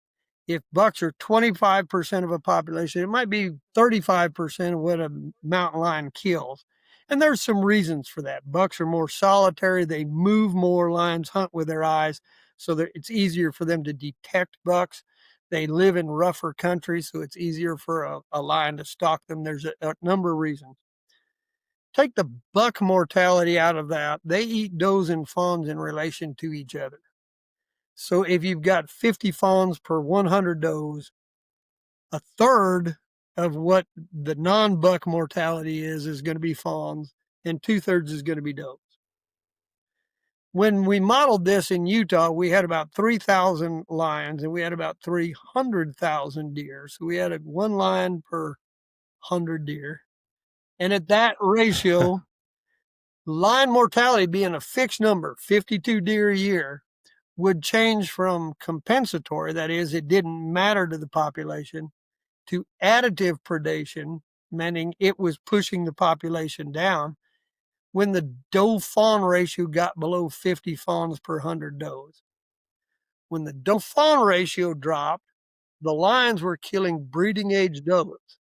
If bucks are 25% of a population, it might be 35% of what a mountain lion kills. And there's some reasons for that. Bucks are more solitary. They move more. Lions hunt with their eyes, so that it's easier for them to detect bucks. They live in rougher country, so it's easier for a lion to stalk them. There's a number of reasons. Take the buck mortality out of that. They eat does and fawns in relation to each other. So if you've got 50 fawns per 100 does, a third of what the non-buck mortality is going to be fawns, and 2/3 is going to be does. When we modeled this in Utah, we had about 3,000 lions and we had about 300,000 deer. So we had one lion per 100 deer. And at that ratio, lion mortality being a fixed number, 52 deer a year, would change from compensatory, that is, it didn't matter to the population, to additive predation, meaning it was pushing the population down when the doe-fawn ratio got below 50 fawns per 100 does. When the doe-fawn ratio dropped, the lions were killing breeding-age does,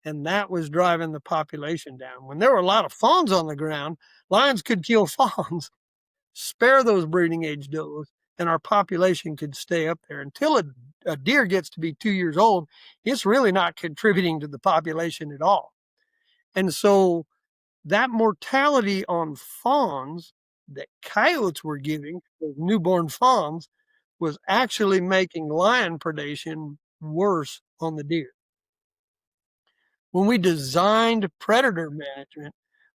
and that was driving the population down. When there were a lot of fawns on the ground, lions could kill fawns, spare those breeding-age does, and our population could stay up there. Until a deer gets to be 2 years old, it's really not contributing to the population at all. And so that mortality on fawns that coyotes were giving, those newborn fawns, was actually making lion predation worse on the deer. When we designed predator management,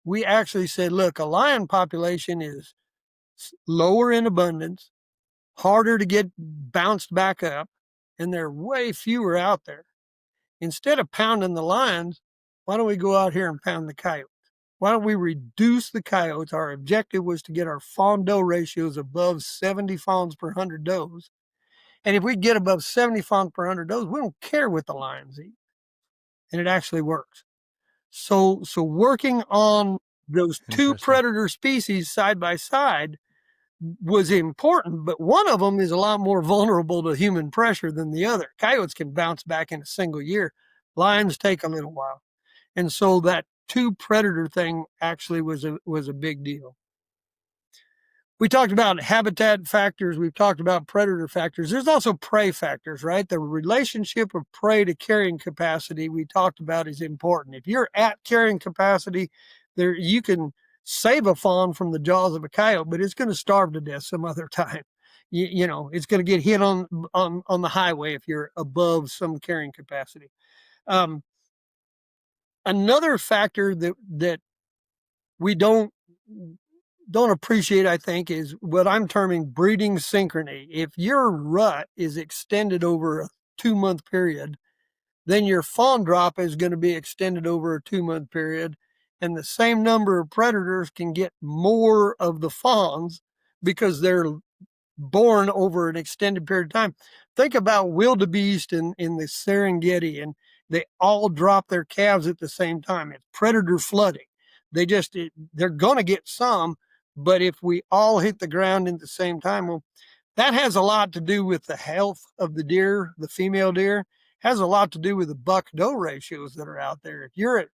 we actually said, look, a lion population is lower in abundance, harder to get bounced back up, and there are way fewer out there. Instead of pounding the lions, why don't we go out here and pound the coyotes? Why don't we reduce the coyotes? Our objective was to get our fawn-doe ratios above 70 fawns per 100 does. And if we get above 70 fawns per 100 does, we don't care what the lions eat. And it actually works. So working on those two predator species side by side was important, but one of them is a lot more vulnerable to human pressure than the other. Coyotes can bounce back in a single year. Lions take a little while. And so that two predator thing actually was a big deal. We talked about habitat factors. We've talked about predator factors. There's also prey factors, right? The relationship of prey to carrying capacity we talked about is important. If you're at carrying capacity, there you can save a fawn from the jaws of a coyote, but it's going to starve to death some other time. You know, it's going to get hit on the highway if you're above some carrying capacity. Another factor that we don't appreciate, I think, is what I'm terming breeding synchrony. If your rut is extended over a 2-month period, then your fawn drop is going to be extended over a 2-month period, and the same number of predators can get more of the fawns because they're born over an extended period of time. Think about wildebeest in the Serengeti, and they all drop their calves at the same time. It's predator flooding. They're going to get some, but if we all hit the ground at the same time, well, that has a lot to do with the health of the deer, the female deer, has a lot to do with the buck-doe ratios that are out there. If you're at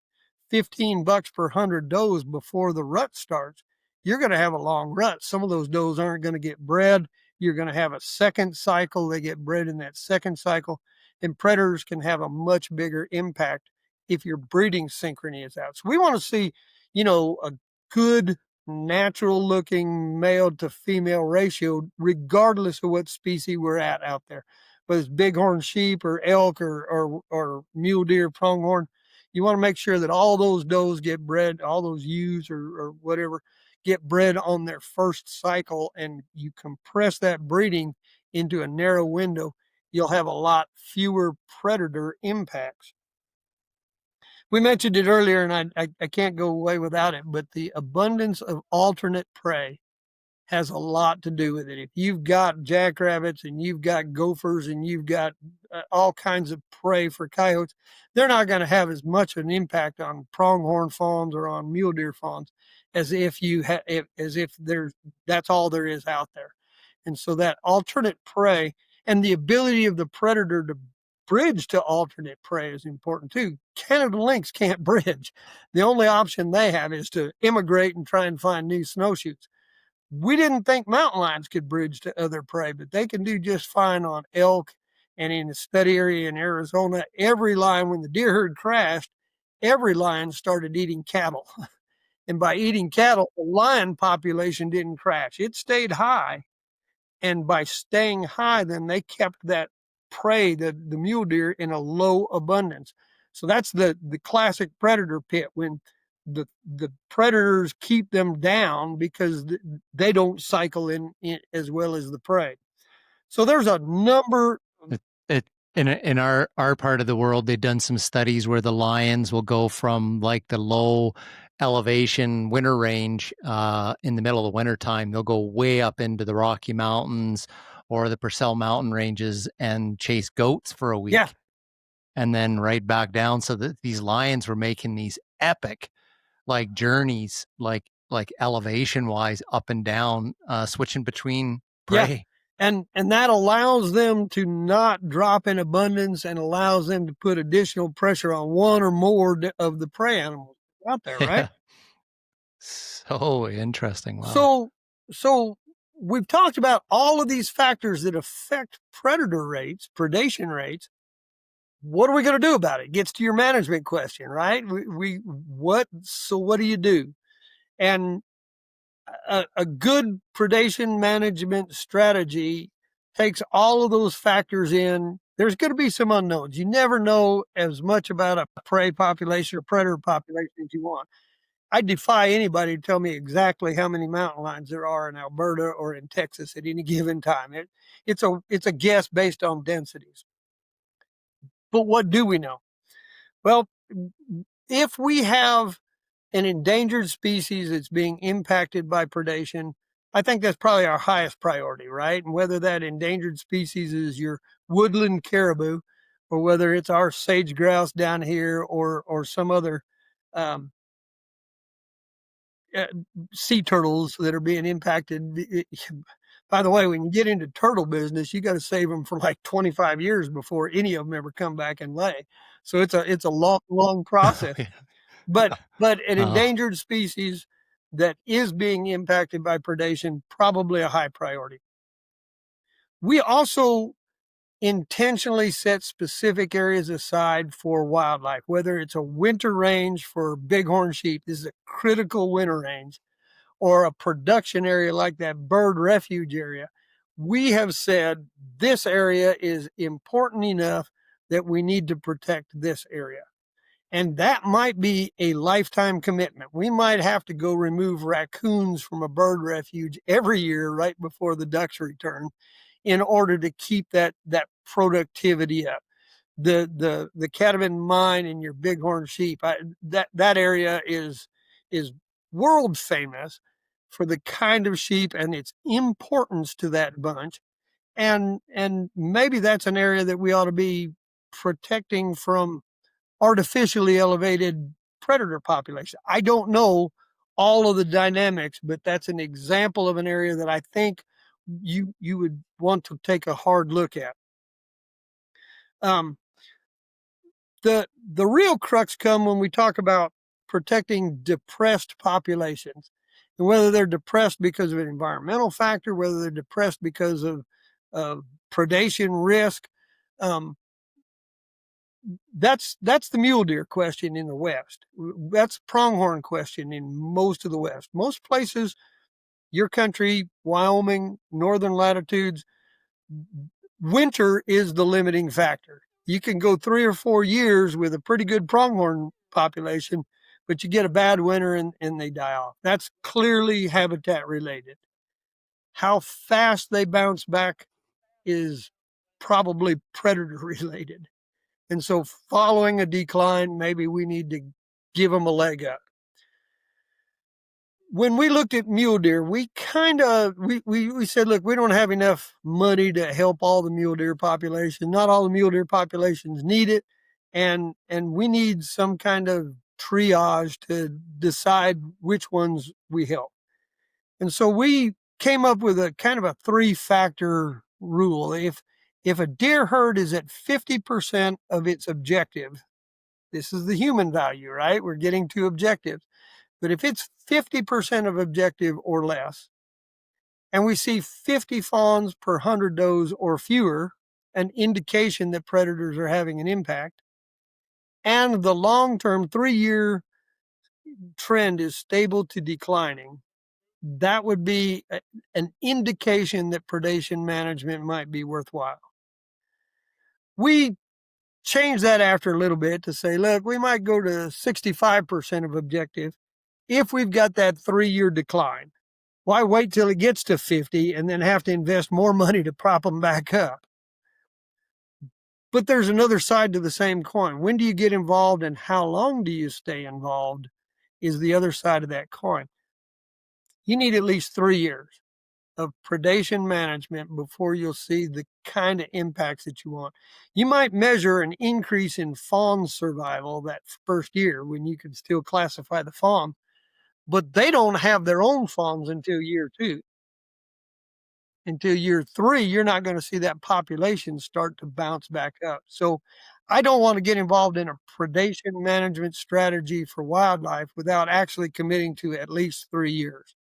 15 bucks per 100 does before the rut starts, you're going to have a long rut. Some of those does aren't going to get bred. You're going to have a second cycle. They get bred in that second cycle, and predators can have a much bigger impact if your breeding synchrony is out. So we want to see, a good natural looking male to female ratio, regardless of what species we're at out there, whether it's bighorn sheep or elk or mule deer, pronghorn. You want to make sure that all those does get bred, all those ewes or whatever get bred on their first cycle, and you compress that breeding into a narrow window. You'll have a lot fewer predator impacts. We mentioned it earlier, and I can't go away without it, but the abundance of alternate prey has a lot to do with it. If you've got jackrabbits and you've got gophers and you've got all kinds of prey for coyotes, they're not going to have as much of an impact on pronghorn fawns or on mule deer fawns as if that's all there is out there. And so that alternate prey and the ability of the predator bridge to alternate prey is important too. Canada lynx can't bridge. The only option they have is to immigrate and try and find new snowshoes. We didn't think mountain lions could bridge to other prey, but they can do just fine on elk. And in the study area in Arizona, every lion, when the deer herd crashed, every lion started eating cattle. And by eating cattle, the lion population didn't crash. It stayed high. And by staying high, then they kept that prey, the mule deer, in a low abundance. So that's the classic predator pit, when the predators keep them down because they don't cycle in as well as the prey. So there's a number. In our part of the world, they've done some studies where the lions will go from like the low elevation winter range in the middle of the winter time. They'll go way up into the Rocky Mountains or the Purcell Mountain ranges and chase goats for a week. Yeah. And then right back down. So that these lions were making these epic like journeys, like elevation wise, up and down, switching between prey. Yeah. And that allows them to not drop in abundance and allows them to put additional pressure on one or more of the prey animals out there, right? Yeah. So interesting. Wow. So we've talked about all of these factors that affect predator rates, predation rates. What are we going to do about it? Gets to your management question, right? What do you do? And a good predation management strategy takes all of those factors in. There's going to be some unknowns. You never know as much about a prey population or predator population as you want. I defy anybody to tell me exactly how many mountain lions there are in Alberta or in Texas at any given time. It's a guess based on densities. But what do we know? Well, if we have an endangered species that's being impacted by predation, I think that's probably our highest priority, right? And whether that endangered species is your woodland caribou, or whether it's our sage grouse down here, or some other sea turtles that are being impacted. By the way, when you get into turtle business, you got to save them for like 25 years before any of them ever come back and lay. So it's a long process. Yeah. But an endangered species that is being impacted by predation, probably a high priority. We also intentionally set specific areas aside for wildlife, whether it's a winter range for bighorn sheep. This is a critical winter range, or a production area like that bird refuge area. We have said this area is important enough that we need to protect this area. And that might be a lifetime commitment. We might have to go remove raccoons from a bird refuge every year right before the ducks return in order to keep that productivity up. The Cattleman mine and your bighorn sheep, that area is world famous for the kind of sheep and its importance to that bunch. And maybe that's an area that we ought to be protecting from artificially elevated predator population. I don't know all of the dynamics, but that's an example of an area that I think you would want to take a hard look at. The real crux come when we talk about protecting depressed populations, and whether they're depressed because of an environmental factor, whether they're depressed because of predation risk. That's the mule deer question in the West. That's pronghorn question in most of the West. Most places, your country, Wyoming, northern latitudes, winter is the limiting factor. You can go 3 or 4 years with a pretty good pronghorn population, but you get a bad winter and they die off. That's clearly habitat related. How fast they bounce back is probably predator related. And so following a decline, maybe we need to give them a leg up. When we looked at mule deer, we said, look, we don't have enough money to help all the mule deer population. Not all the mule deer populations need it. And we need some kind of triage to decide which ones we help. And so we came up with a kind of a 3-factor rule. If a deer herd is at 50% of its objective, this is the human value, right? We're getting to objectives. But if it's 50% of objective or less, and we see 50 fawns per 100 does or fewer, an indication that predators are having an impact, and the long-term 3-year trend is stable to declining, that would be an indication that predation management might be worthwhile. We changed that after a little bit to say, look, we might go to 65% of objective if we've got that 3-year decline. Why wait till it gets to 50 and then have to invest more money to prop them back up? But there's another side to the same coin. When do you get involved and how long do you stay involved is the other side of that coin. You need at least 3 years of predation management before you'll see the kind of impacts that you want. You might measure an increase in fawn survival that first year when you can still classify the fawn, but they don't have their own fawns until year 2. Until year 3, you're not going to see that population start to bounce back up. So I don't want to get involved in a predation management strategy for wildlife without actually committing to at least 3 years.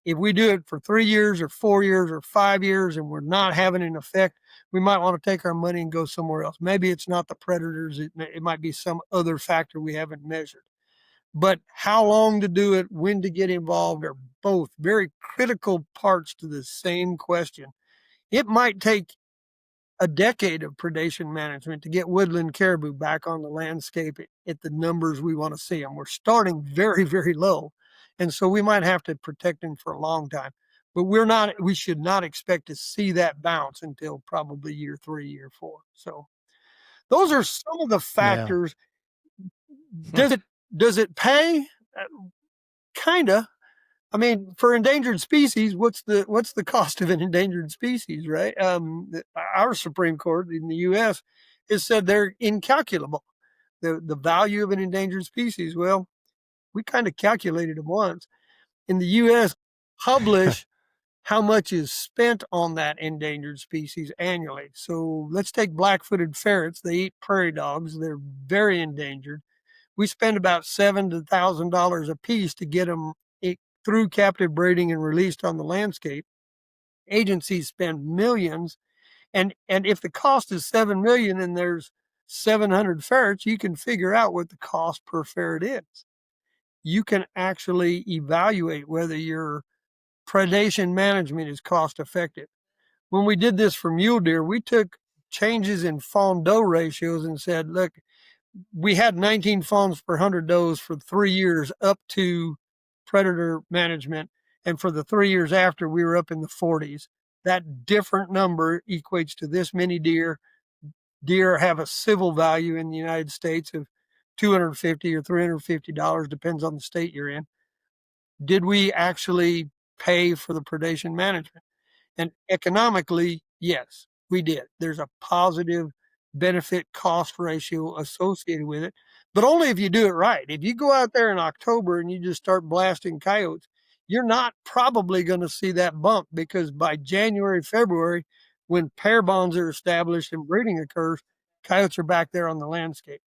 If we do it for 3 years or 4 years or 5 years and we're not having an effect, we might want to take our money and go somewhere else. Maybe it's not the predators. It might be some other factor we haven't measured. But how long to do it, when to get involved are both very critical parts to the same question. It might take a decade of predation management to get woodland caribou back on the landscape at the numbers we want to see them. We're starting very, very low. And so we might have to protect them for a long time. But we should not expect to see that bounce until probably year 3, year 4. So those are some of the factors. Yeah. Does it pay? Kinda. I mean, for endangered species, what's the cost of an endangered species, right? Our Supreme Court in the U.S. has said they're incalculable. The value of an endangered species. Well, we kind of calculated them once. In the U.S., publish how much is spent on that endangered species annually. So let's take black-footed ferrets. They eat prairie dogs. They're very endangered. We spend about $7,000 a piece to get them through captive breeding and released on the landscape. Agencies spend millions. And if the cost is $7 million and there's 700 ferrets, you can figure out what the cost per ferret is. You can actually evaluate whether your predation management is cost effective. When we did this for mule deer, we took changes in fawn doe ratios and said, look, we had 19 fawns per 100 does for 3 years up to predator management. And for the 3 years after, we were up in the 40s. That different number equates to this many deer. Deer have a civil value in the United States of $250 or $350, depends on the state you're in. Did we actually pay for the predation management? And economically, yes, we did. There's a positive benefit cost ratio associated with it, but only if you do it right. If you go out there in October and you just start blasting coyotes, you're not probably going to see that bump, because by January, February, when pair bonds are established and breeding occurs, coyotes are back there on the landscape.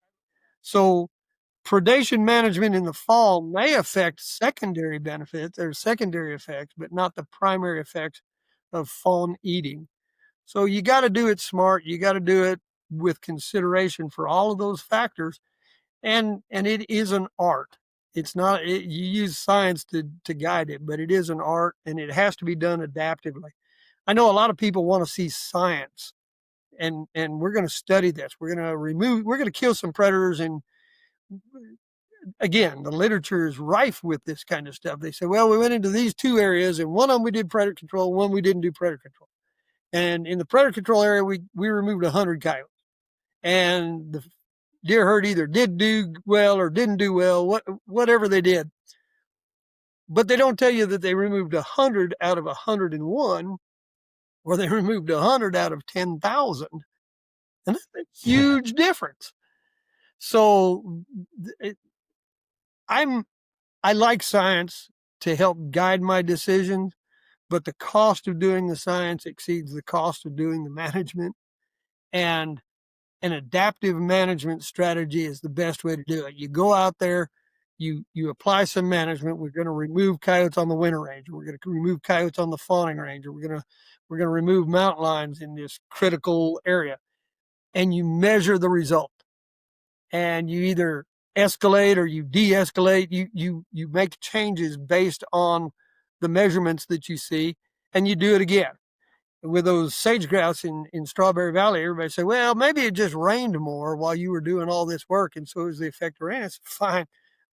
So predation management in the fall may affect secondary benefits or secondary effects, but not the primary effects of fawn eating. So you got to do it smart. You got to do it with consideration for all of those factors. And it is an art. It's not, you use science to guide it, but it is an art, and it has to be done adaptively. I know a lot of people want to see science, and we're going to study this. We're going to kill some predators. And again, the literature is rife with this kind of stuff. They say, well, we went into these 2 areas, and one of them we did predator control, one we didn't do predator control. And in the predator control area, we removed 100 coyotes. And the deer herd either did do well or didn't do well, whatever they did. But they don't tell you that they removed 100 out of 101, or they removed 100 out of 10,000. And that's a huge difference. So I like science to help guide my decisions, but the cost of doing the science exceeds the cost of doing the management. And an adaptive management strategy is the best way to do it. You go out there, you apply some management. We're going to remove coyotes on the winter range. We're going to remove coyotes on the fawning range. Or we're going to remove mountain lions in this critical area. And you measure the result. And you either escalate or you de-escalate. You make changes based on the measurements that you see, and you do it again. With those sage grouse in Strawberry Valley, everybody said, well, maybe it just rained more while you were doing all this work, and so it was the effect of rain. It's fine.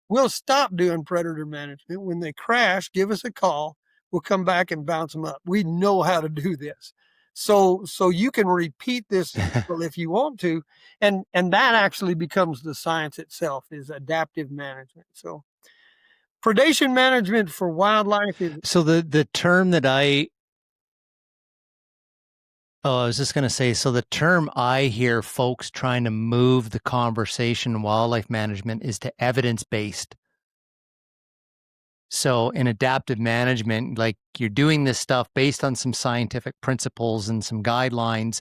We'll stop doing predator management. When they crash, give us a call. We'll come back and bounce them up. We know how to do this. So you can repeat this if you want to, and that actually becomes the science itself, is adaptive management. So predation management for wildlife is... So the term that I was just going to say, so the term I hear folks trying to move the conversation in wildlife management is to evidence-based. So in adaptive management, like, you're doing this stuff based on some scientific principles and some guidelines,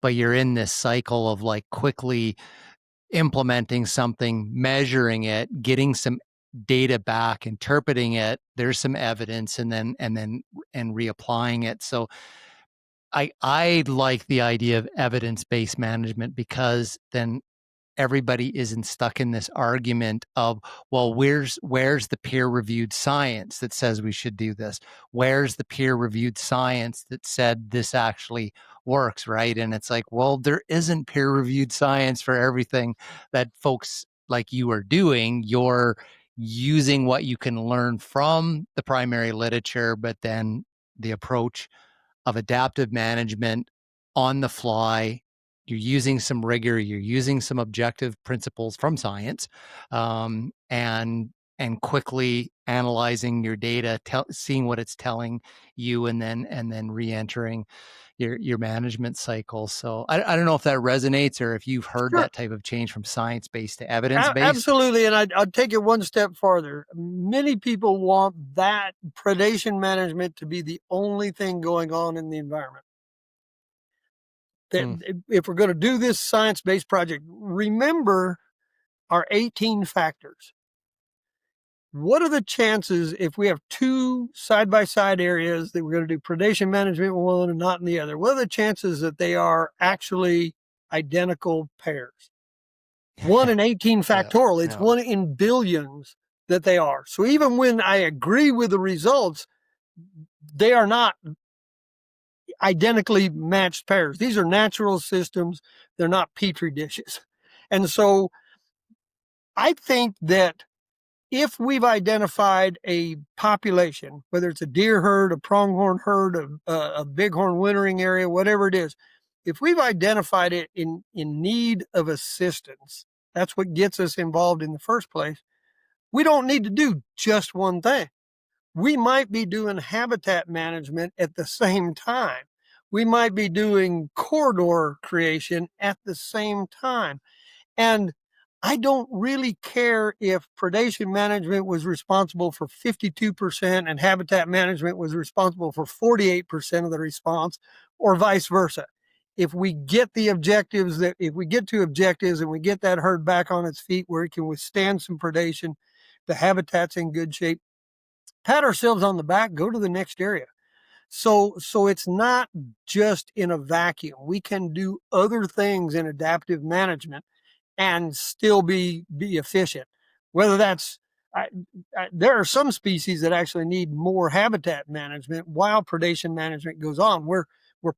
but you're in this cycle of like quickly implementing something, measuring it, getting some data back, interpreting it. There's some evidence, and reapplying it. So I like the idea of evidence-based management, because then everybody isn't stuck in this argument of, well, where's the peer-reviewed science that says we should do this? Where's the peer-reviewed science that said this actually works, right? And it's like, well, there isn't peer-reviewed science for everything that folks like you are doing. You're using what you can learn from the primary literature, but then the approach of adaptive management on the fly. You're using some rigor, you're using some objective principles from science, and quickly analyzing your data, seeing what it's telling you, and then re-entering your management cycle. So I don't know if that resonates, or if you've heard that type of change from science-based to evidence-based. Absolutely, and I'd take it one step farther. Many people want that predation management to be the only thing going on in the environment. That if we're going to do this science-based project, remember our 18 factors. What are the chances, if we have two side-by-side areas, that we're going to do predation management in one and not in the other? What are the chances that they are actually identical pairs? 1 in 18 factorial. It's 1 in billions that they are. So even when I agree with the results, they are not identically matched pairs. These are natural systems. They're not petri dishes. And so I think that if we've identified a population, whether it's a deer herd, a pronghorn herd, a bighorn wintering area, whatever it is, if we've identified it in need of assistance, that's what gets us involved in the first place. We don't need to do just one thing. We might be doing habitat management at the same time. We might be doing corridor creation at the same time. And I don't really care if predation management was responsible for 52% and habitat management was responsible for 48% of the response, or vice versa. If we get the objectives, if we get to objectives and we get that herd back on its feet where it can withstand some predation, the habitat's in good shape, pat ourselves on the back, go to the next area. So it's not just in a vacuum. We can do other things in adaptive management and still be efficient. Whether that's, there are some species that actually need more habitat management while predation management goes on. We're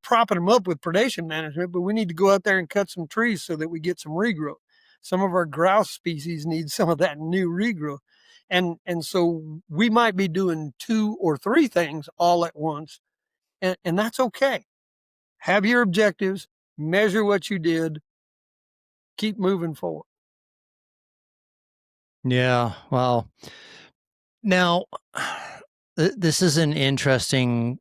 propping them up with predation management, but we need to go out there and cut some trees so that we get some regrowth. Some of our grouse species need some of that new regrowth. And so we might be doing 2 or 3 things all at once, and that's okay. Have your objectives, measure what you did, keep moving forward. Yeah, well, now this is an interesting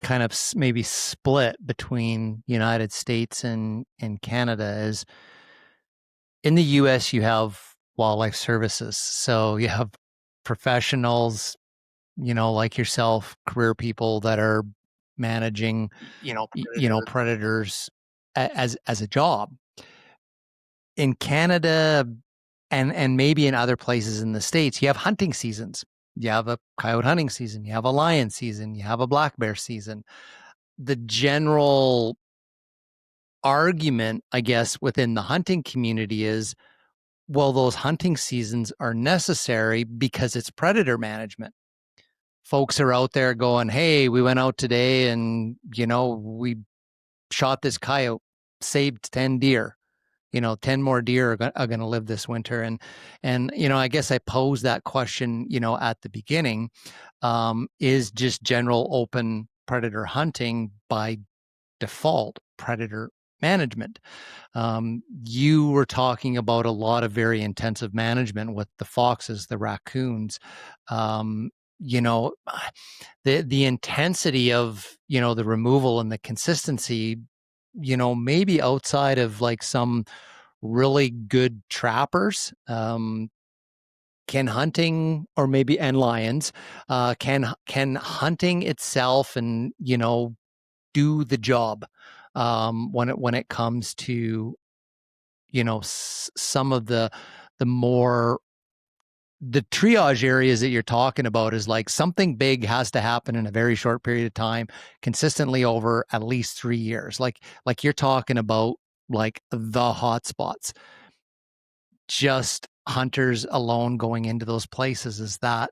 kind of maybe split between United States and Canada. Is in the US you have wildlife services, so you have professionals, like yourself, career people that are managing predators as a job. In Canada and maybe in other places in the States, you have hunting seasons. You have a coyote hunting season, you have a lion season, you have a black bear season. The general argument, I guess, within the hunting community is, well, those hunting seasons are necessary because it's predator management. Folks are out there going, hey, we went out today and, we shot this coyote, saved 10 deer. 10 more deer are going to live this winter. And, I guess I posed that question, at the beginning, is just general open predator hunting by default predator management. You were talking about a lot of very intensive management with the foxes, the raccoons. You know, the intensity of, the removal and the consistency, maybe outside of like some really good trappers, can hunting, or maybe, and lions, can hunting itself and, do the job, when it comes to, some of the more, the triage areas that you're talking about is like something big has to happen in a very short period of time, consistently over at least 3 years. Like you're talking about like the hot spots. Just hunters alone going into those places, is that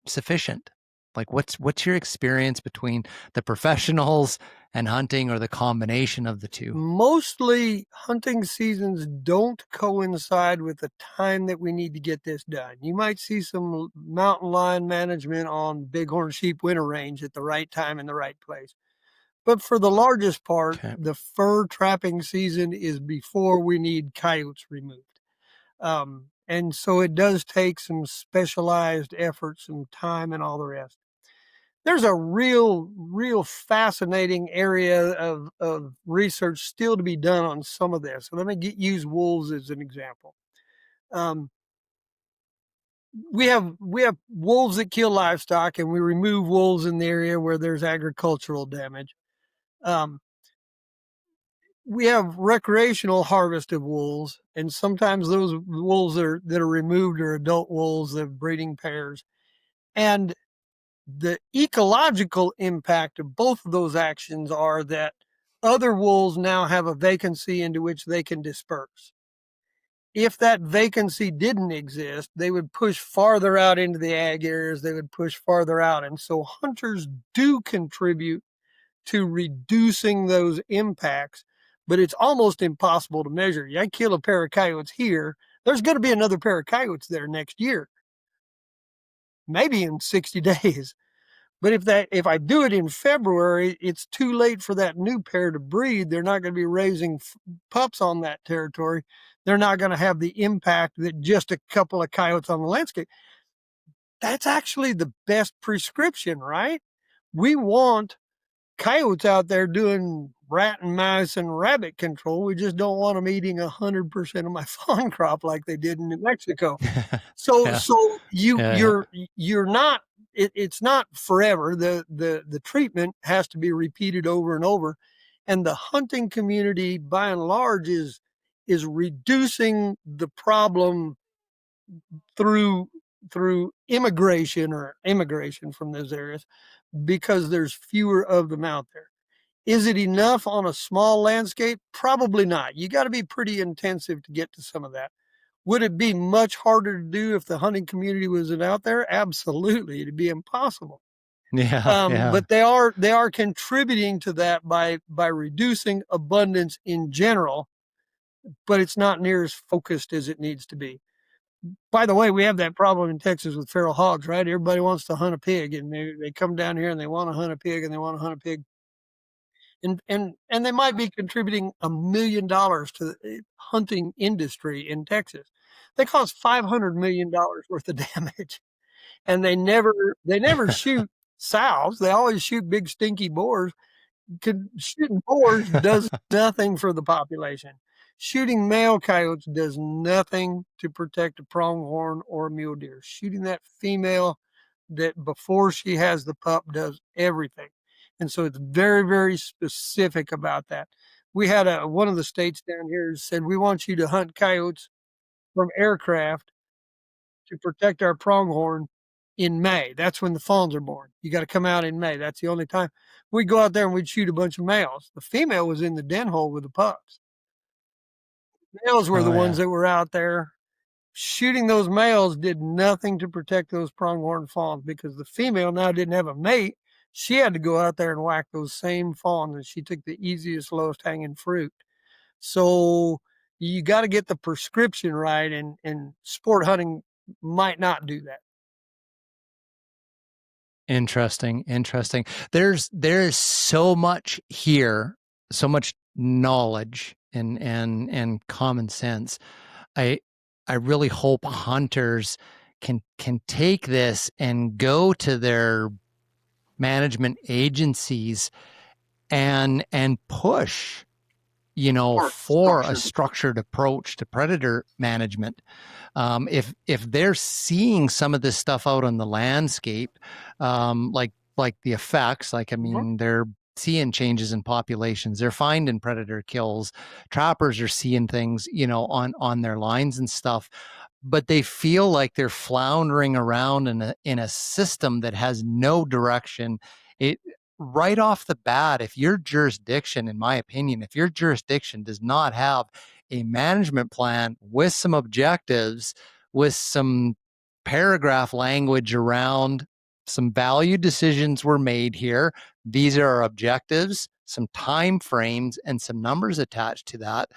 sufficient? Like what's your experience between the professionals and hunting, or the combination of the two? Mostly hunting seasons don't coincide with the time that we need to get this done. You might see some mountain lion management on bighorn sheep winter range at the right time in the right place. But for the largest part, Okay. the fur trapping season is before we need coyotes removed. And so it does take some specialized effort, some time, and all the rest. There's a real fascinating area of research still to be done on some of this. So let me use wolves as an example. Um, we have wolves that kill livestock, and we remove wolves in the area where there's agricultural damage. We have recreational harvest of wolves, and sometimes those wolves that are removed are adult wolves that have breeding pairs. And the ecological impact of both of those actions are that other wolves now have a vacancy into which they can disperse. If that vacancy didn't exist, they would push farther out into the ag areas, they would push farther out. And so hunters do contribute to reducing those impacts, but it's almost impossible to measure. I kill a pair of coyotes here, there's going to be another pair of coyotes there next year, maybe in 60 days. But if I do it in February, it's too late for that new pair to breed. They're not going to be raising pups on that territory. They're not going to have the impact that just a couple of coyotes on the landscape. That's actually the best prescription, right? We want coyotes out there doing rat and mouse and rabbit control. We just don't want them eating 100% of my fawn crop like they did in New Mexico. So Yeah. so Yeah. you're not, it's not forever. The treatment has to be repeated over and over. And the hunting community by and large is reducing the problem through immigration from those areas, because there's fewer of them out there. Is it enough on a small landscape? Probably not. You got to be pretty intensive to get to some of that. Would it be much harder to do if the hunting community wasn't out there? Absolutely. It'd be impossible. Yeah. But they are contributing to that by reducing abundance in general, but it's not near as focused as it needs to be. By the way, we have that problem in Texas with feral hogs, right? Everybody wants to hunt a pig, and they come down here and they want to hunt a pig, and they want to hunt a pig. And they might be contributing $1 million to the hunting industry in Texas. They cause $500 million worth of damage, and they never shoot sows. They always shoot big stinky boars. Shooting boars does nothing for the population. Shooting male coyotes does nothing to protect a pronghorn or a mule deer. Shooting that female that before she has the pup does everything. And so it's very, very specific about that. We had one of the states down here said, we want you to hunt coyotes from aircraft to protect our pronghorn in May. That's when the fawns are born. You got to come out in May. That's the only time. We'd go out there and we'd shoot a bunch of males. The female was in the den hole with the pups. The males were the Oh, ones yeah. that were out there. Shooting those males did nothing to protect those pronghorn fawns because the female now didn't have a mate. She had to go out there and whack those same fawns, and she took the easiest, lowest hanging fruit. So you got to get the prescription right, and sport hunting might not do that. Interesting. There's so much here, so much knowledge and common sense. I really hope hunters can take this and go to their management agencies and push, for a structured approach to predator management. If they're seeing some of this stuff out on the landscape, like the effects, they're seeing changes in populations, they're finding predator kills, trappers are seeing things, on their lines and stuff, but they feel like they're floundering around in a system that has no direction. It Right off the bat, if your jurisdiction, in my opinion, if your jurisdiction does not have a management plan with some objectives, with some paragraph language around some value decisions were made here, these are our objectives, some time frames, and some numbers attached to that,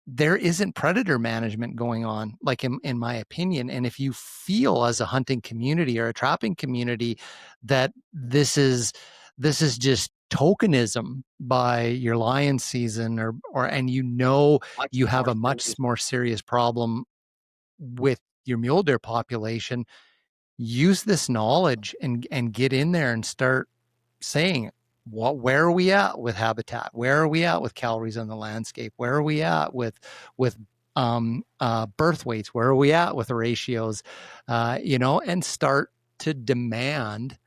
there isn't predator management going on, like in my opinion. And if you feel as a hunting community or a trapping community that this is just tokenism by your lion season, or and you have a much more serious problem with your mule deer population, use this knowledge and get in there and start saying, where are we at with habitat? Where are we at with calories on the landscape? Where are we at with birth weights? Where are we at with the ratios? And start to demand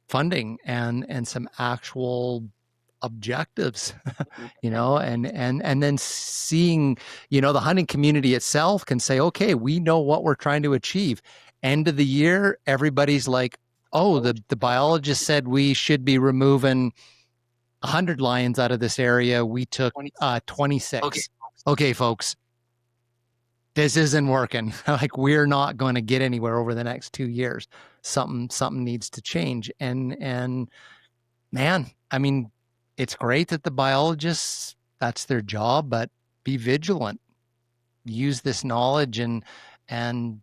funding and some actual objectives, and then seeing, the hunting community itself can say, okay, we know what we're trying to achieve. End of the year, everybody's like, oh, the biologist said we should be removing 100 lions out of this area. We took 26. Okay, folks, this isn't working. Like, we're not going to get anywhere over the next 2 years. Something needs to change. And man, I mean, it's great that the biologists, that's their job, but be vigilant. Use this knowledge and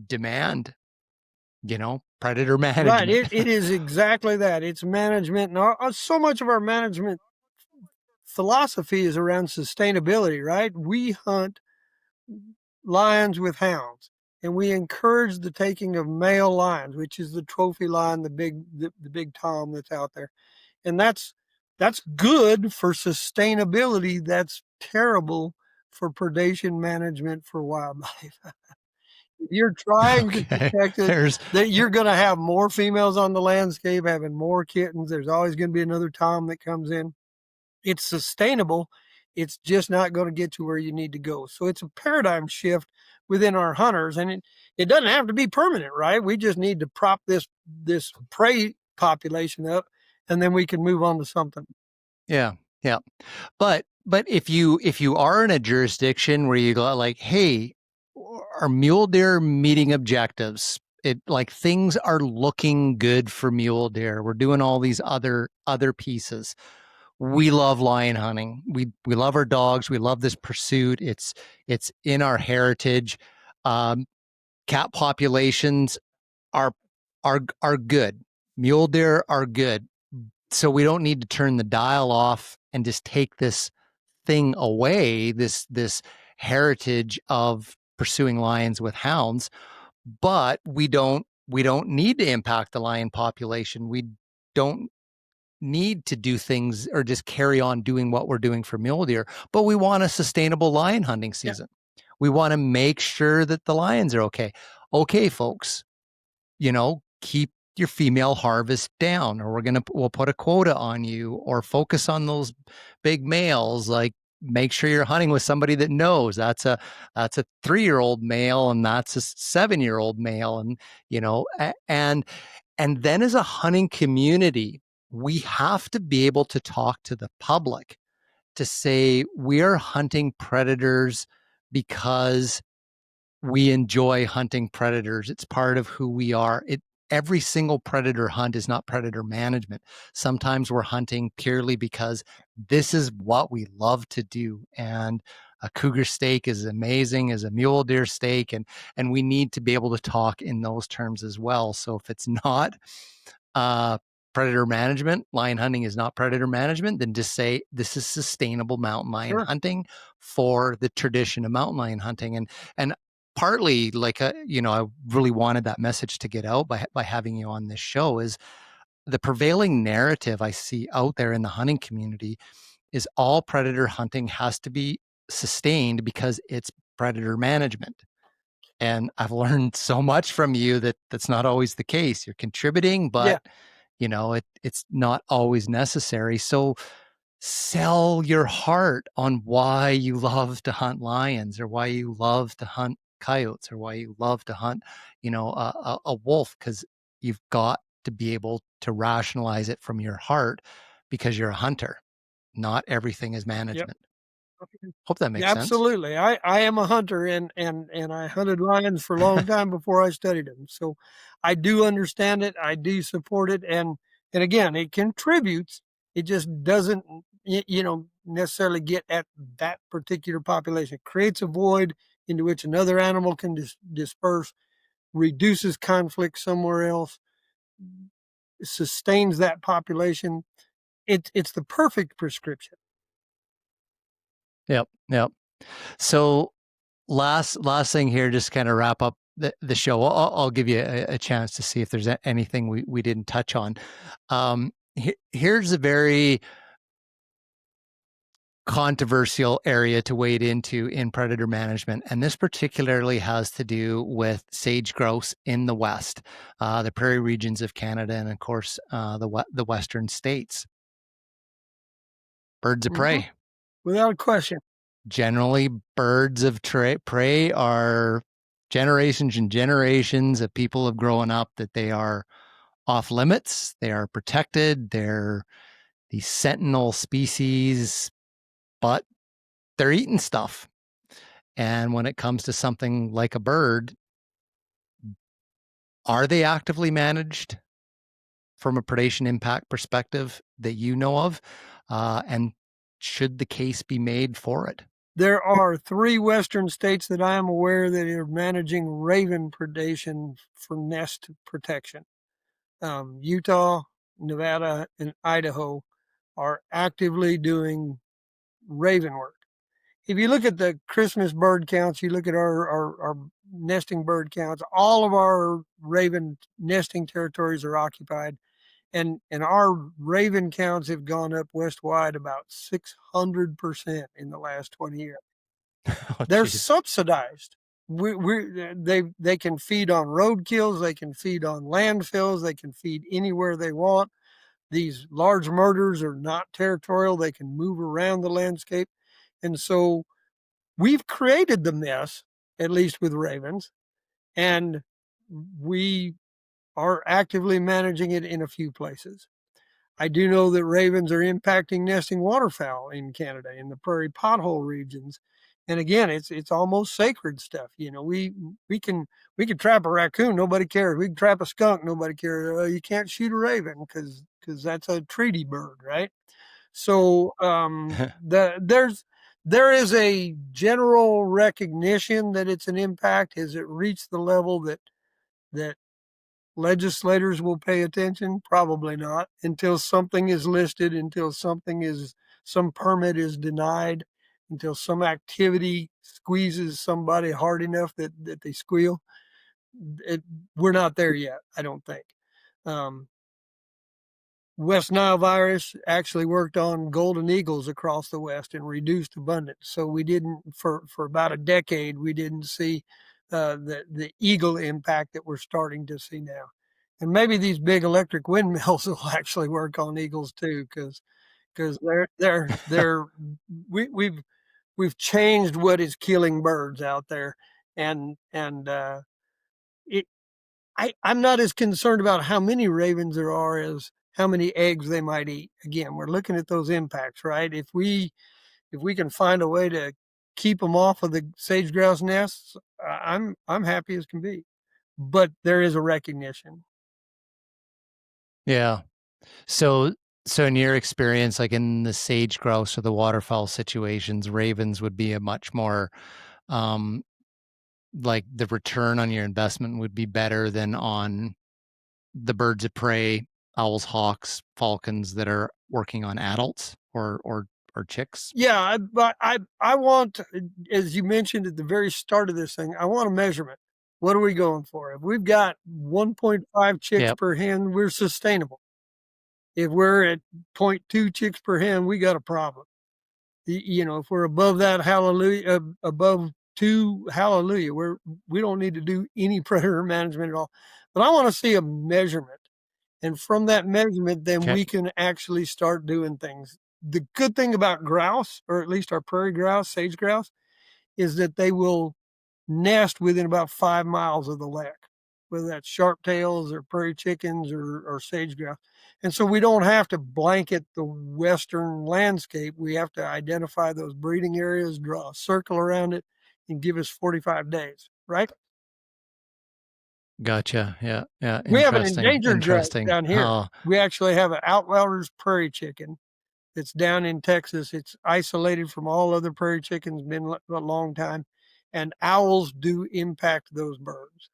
demand, predator management. Right. It is exactly that. It's management. And so much of our management philosophy is around sustainability, right? We hunt lions with hounds, and we encourage the taking of male lions, which is the trophy lion, the big tom that's out there. And that's good for sustainability. That's terrible for predation management for wildlife. If you're trying to protect it, that you're going to have more females on the landscape, having more kittens. There's always going to be another tom that comes in. It's sustainable. It's just not going to get to where you need to go. So it's a paradigm shift within our hunters, and it doesn't have to be permanent, right? We just need to prop this prey population up, and then we can move on to something. Yeah. But if you are in a jurisdiction where you go like, hey, are mule deer meeting objectives? Things are looking good for mule deer. We're doing all these other pieces. We love lion hunting. We love our dogs. We love this pursuit. It's in our heritage. Cat populations are good. Mule deer are good. So we don't need to turn the dial off and just take this thing away, this heritage of pursuing lions with hounds. But we don't need to impact the lion population. We don't need to do things or just carry on doing what we're doing for mule deer, but we want a sustainable lion hunting season. Yeah. We want to make sure that the lions are okay. Okay, folks, keep your female harvest down, or we'll put a quota on you, or focus on those big males. Like, make sure you're hunting with somebody that knows that's a 3-year-old male and that's a 7-year-old male. And and then as a hunting community, we have to be able to talk to the public to say we are hunting predators because we enjoy hunting predators. It's part of who we are. Every single predator hunt is not predator management. Sometimes we're hunting purely because this is what we love to do. And a cougar steak is amazing as a mule deer steak. And we need to be able to talk in those terms as well. So if it's not predator management, lion hunting is not predator management, then just say this is sustainable mountain lion hunting for the tradition of mountain lion hunting. And partly, like, I really wanted that message to get out by having you on this show, is the prevailing narrative I see out there in the hunting community is all predator hunting has to be sustained because it's predator management. And I've learned so much from you that that's not always the case. You're contributing, but it's not always necessary. So sell your heart on why you love to hunt lions, or why you love to hunt coyotes, or why you love to hunt, a wolf, because you've got to be able to rationalize it from your heart because you're a hunter. Not everything is management. Hope that makes sense. Absolutely. I am a hunter, and I hunted lions for a long time before I studied them. So I do understand it. I do support it. And again, it contributes. It just doesn't, necessarily get at that particular population. It creates a void into which another animal can disperse, reduces conflict somewhere else, sustains that population. It's the perfect prescription. Yep. So last thing here, just kind of wrap up the show. I'll give you a chance to see if there's anything we didn't touch on. Here's a very controversial area to wade into in predator management, and this particularly has to do with sage grouse in the West, the prairie regions of Canada, and of course the Western states. Birds of prey. Without a question. Generally, birds of prey are generations and generations of people have grown up that they are off limits. They are protected. They're the sentinel species, but they're eating stuff. And when it comes to something like a bird, are they actively managed from a predation impact perspective that you know of? And should the case be made for it? There are 3 Western states that I am aware that are managing raven predation for nest protection. Utah, Nevada, and Idaho are actively doing raven work. If you look at the Christmas bird counts, you look at our nesting bird counts, all of our raven nesting territories are occupied. And our raven counts have gone up westwide about 600% in the last 20 years. Oh, they're geez. subsidized. They can feed on roadkills, they can feed on landfills, they can feed anywhere they want. These large murders are not territorial, they can move around the landscape. And so we've created the mess, at least with ravens, and we are actively managing it in a few places. I do know that ravens are impacting nesting waterfowl in Canada in the prairie pothole regions. And again, it's almost sacred stuff. We can trap a raccoon, nobody cares. We can trap a skunk, nobody cares. You can't shoot a raven because that's a treaty bird, right? So there is a general recognition that it's an impact. Has it reached the level that legislators will pay attention? Probably not, until something is listed, until some permit is denied, until some activity squeezes somebody hard enough that they squeal. We're not there yet, I don't think. West Nile virus actually worked on golden eagles across the West and reduced abundance. So we didn't, for about a decade, we didn't see the eagle impact that we're starting to see now. And maybe these big electric windmills will actually work on eagles too, because they're we've changed what is killing birds out there, and it I'm not as concerned about how many ravens there are as how many eggs they might eat. Again, we're looking at those impacts, right? If we can find a way to keep them off of the sage grouse nests, I'm happy as can be. But there is a recognition. Yeah. So, so in your experience, like in the sage grouse or the waterfowl situations, ravens would be a much more, um, like the return on your investment would be better than on the birds of prey, owls, hawks, falcons that are working on adults or chicks. Yeah, but I want, as you mentioned at the very start of this thing, I want a measurement. What are we going for? If we've got 1.5 chicks Yep. per hen, we're sustainable. If we're at 0.2 chicks per hen, we got a problem. You know, if we're above that, hallelujah, above 2, hallelujah. We don't need to do any predator management at all. But I want to see a measurement. And from that measurement, then Okay. we can actually start doing things. The good thing about grouse, or at least our prairie grouse, sage grouse, is that they will nest within about 5 miles of the lek, whether that's sharp tails or prairie chickens or sage grouse. And so we don't have to blanket the western landscape. We have to identify those breeding areas, draw a circle around it, and give us 45 days, right? Gotcha. Yeah. Yeah. We have an Interesting. endangered grouse Interesting. down here. Oh, We actually have an Outwilders prairie chicken that's down in Texas. It's isolated from all other prairie chickens, been a long time. And owls do impact those birds.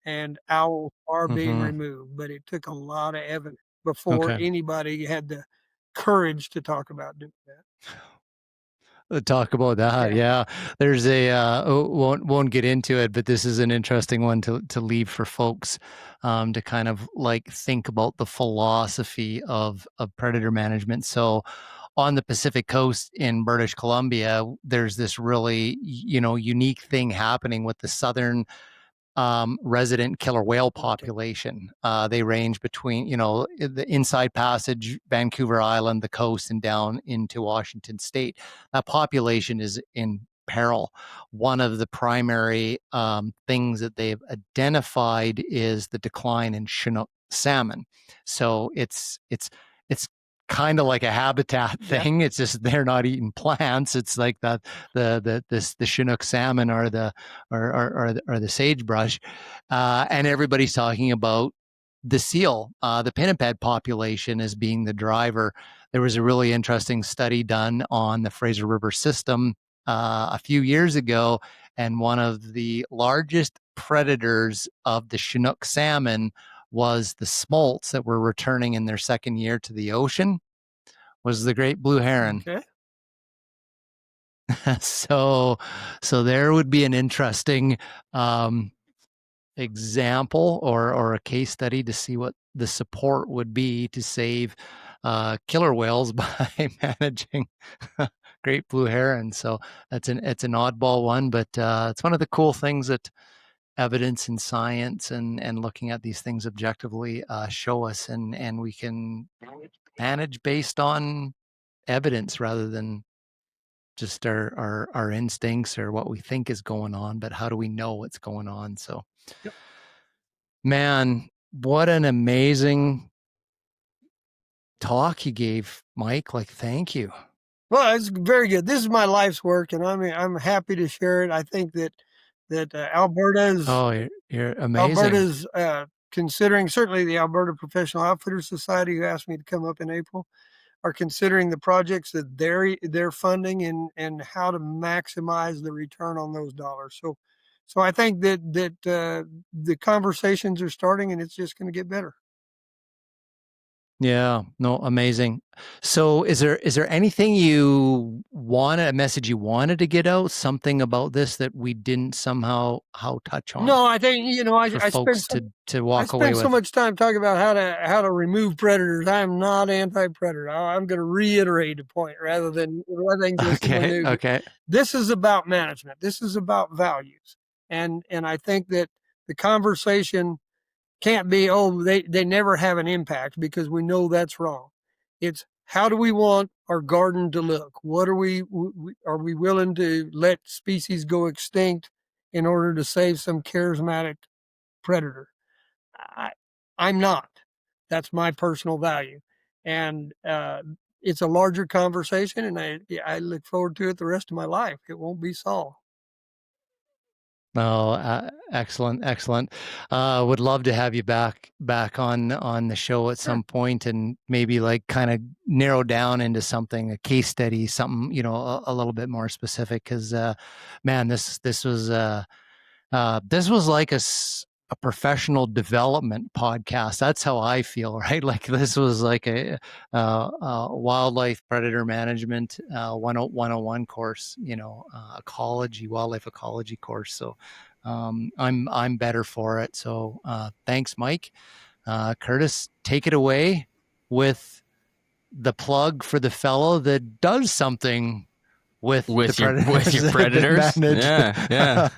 And owls are being mm-hmm. removed, but it took a lot of evidence before Okay. anybody had the courage to talk about doing that. Talk about that. Yeah. Yeah. There's a won't get into it, but this is an interesting one to leave for folks to kind of like think about the philosophy of predator management. So on the Pacific coast in British Columbia, there's this really, unique thing happening with the southern resident killer whale Okay. population. They range between, the Inside Passage, Vancouver Island, the coast, and down into Washington State. That population is in peril. One of the primary things that they've identified is the decline in Chinook salmon. So it's kind of like a habitat Yeah. thing. It's just they're not eating plants. It's like that the Chinook salmon or the sagebrush, and everybody's talking about the seal, the pinniped population as being the driver. There was a really interesting study done on the Fraser River system a few years ago, and one of the largest predators of the Chinook salmon was the smolts that were returning in their second year to the ocean, was the great blue heron. Okay. so there would be an interesting example or a case study to see what the support would be to save killer whales by managing great blue heron. So it's an oddball one, but it's one of the cool things that evidence and science and looking at these things objectively show us, and we can manage based on evidence rather than just our instincts or what we think is going on, but how do we know what's going on? So, Yep. man, what an amazing talk you gave, Mike. Like, thank you. Well, it's very good. This is my life's work, and I'm happy to share it. I think that Alberta's Oh, you're amazing. considering, certainly the Alberta Professional Outfitters Society, who asked me to come up in April, are considering the projects that they're funding and how to maximize the return on those dollars. So I think that the conversations are starting, and it's just going to get better. Yeah, no, amazing. So is there anything a message you wanted to get out, something about this that we didn't somehow touch on No, I think for I spent folks to walk away so with? much time talking about how to remove predators. I am not anti-predator. I'm going to reiterate a point rather than just Okay, new. okay. This is about management. This is about values, and I think that the conversation can't be, they never have an impact, because we know that's wrong. It's, how do we want our garden to look? What are we willing to let species go extinct in order to save some charismatic predator? I'm not. That's my personal value. And it's a larger conversation, and I look forward to it the rest of my life. It won't be solved. Oh, excellent, excellent. Would love to have you back on the show at some point, and maybe like kind of narrow down into something, a case study, something, you know, a little bit more specific. Because, man, this was like a professional development podcast. That's how I feel, right? Like this was like a wildlife predator management 101 course, you know, wildlife ecology course. So I'm better for it. So thanks, Mike. Curtis, take it away with the plug for the fellow that does something with your predators. Yeah.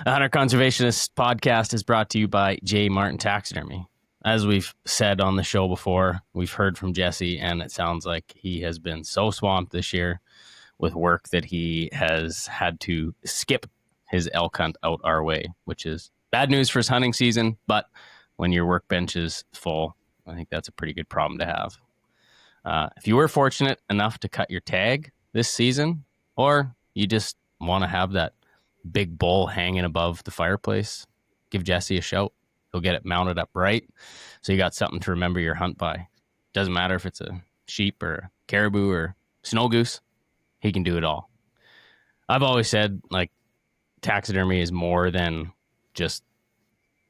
The Hunter Conservationist podcast is brought to you by J. Martin Taxidermy. As we've said on the show before, we've heard from Jesse, and it sounds like he has been so swamped this year with work that he has had to skip his elk hunt out our way, which is bad news for his hunting season. But when your workbench is full, I think that's a pretty good problem to have. If you were fortunate enough to cut your tag this season, or you just want to have that big bull hanging above the fireplace, give Jesse a shout. He'll get it mounted up right, so you got something to remember your hunt by. Doesn't matter if it's a sheep or a caribou or snow goose, he can do it all. I've always said, like, taxidermy is more than just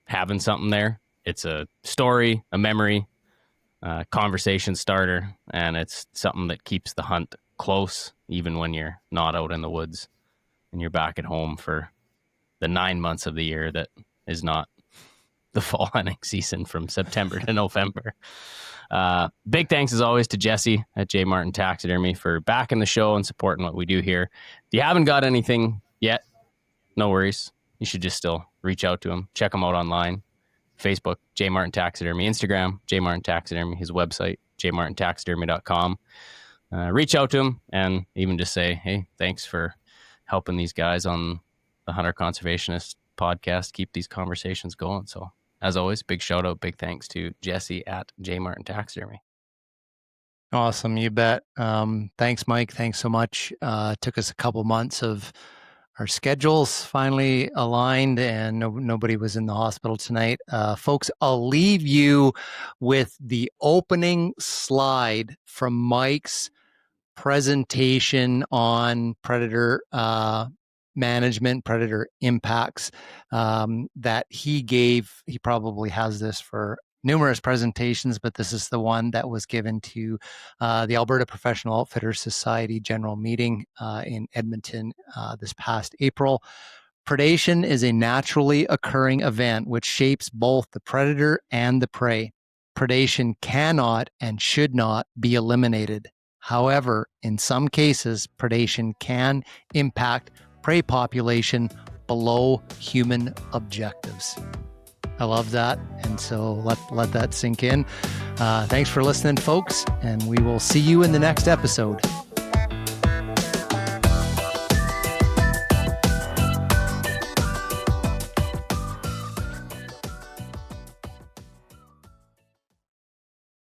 having something there. It's a story, a memory, conversation starter, and it's something that keeps the hunt close even when you're not out in the woods and you're back at home for the 9 months of the year that is not the fall hunting season from September to November. Big thanks as always to Jesse at J. Martin Taxidermy for backing the show and supporting what we do here. If you haven't got anything yet, no worries. You should just still reach out to him. Check him out online. Facebook, J. Martin Taxidermy. Instagram, J. Martin Taxidermy. His website, jmartintaxidermy.com. Reach out to him and even just say, hey, thanks for helping these guys on the Hunter Conservationist podcast keep these conversations going. So as always, big shout out, big thanks to Jesse at J. Martin Taxidermy. Awesome, you bet. Thanks, Mike. Thanks so much. Took us a couple months of our schedules finally aligned, and nobody was in the hospital tonight. Folks, I'll leave you with the opening slide from Mike's presentation on predator management, predator impacts that he gave. He probably has this for numerous presentations, but this is the one that was given to the Alberta Professional Outfitters Society General Meeting in Edmonton this past April. Predation is a naturally occurring event which shapes both the predator and the prey. Predation cannot and should not be eliminated. However, in some cases, predation can impact prey population below human objectives. I love that. And so let that sink in. Thanks for listening, folks, and we will see you in the next episode.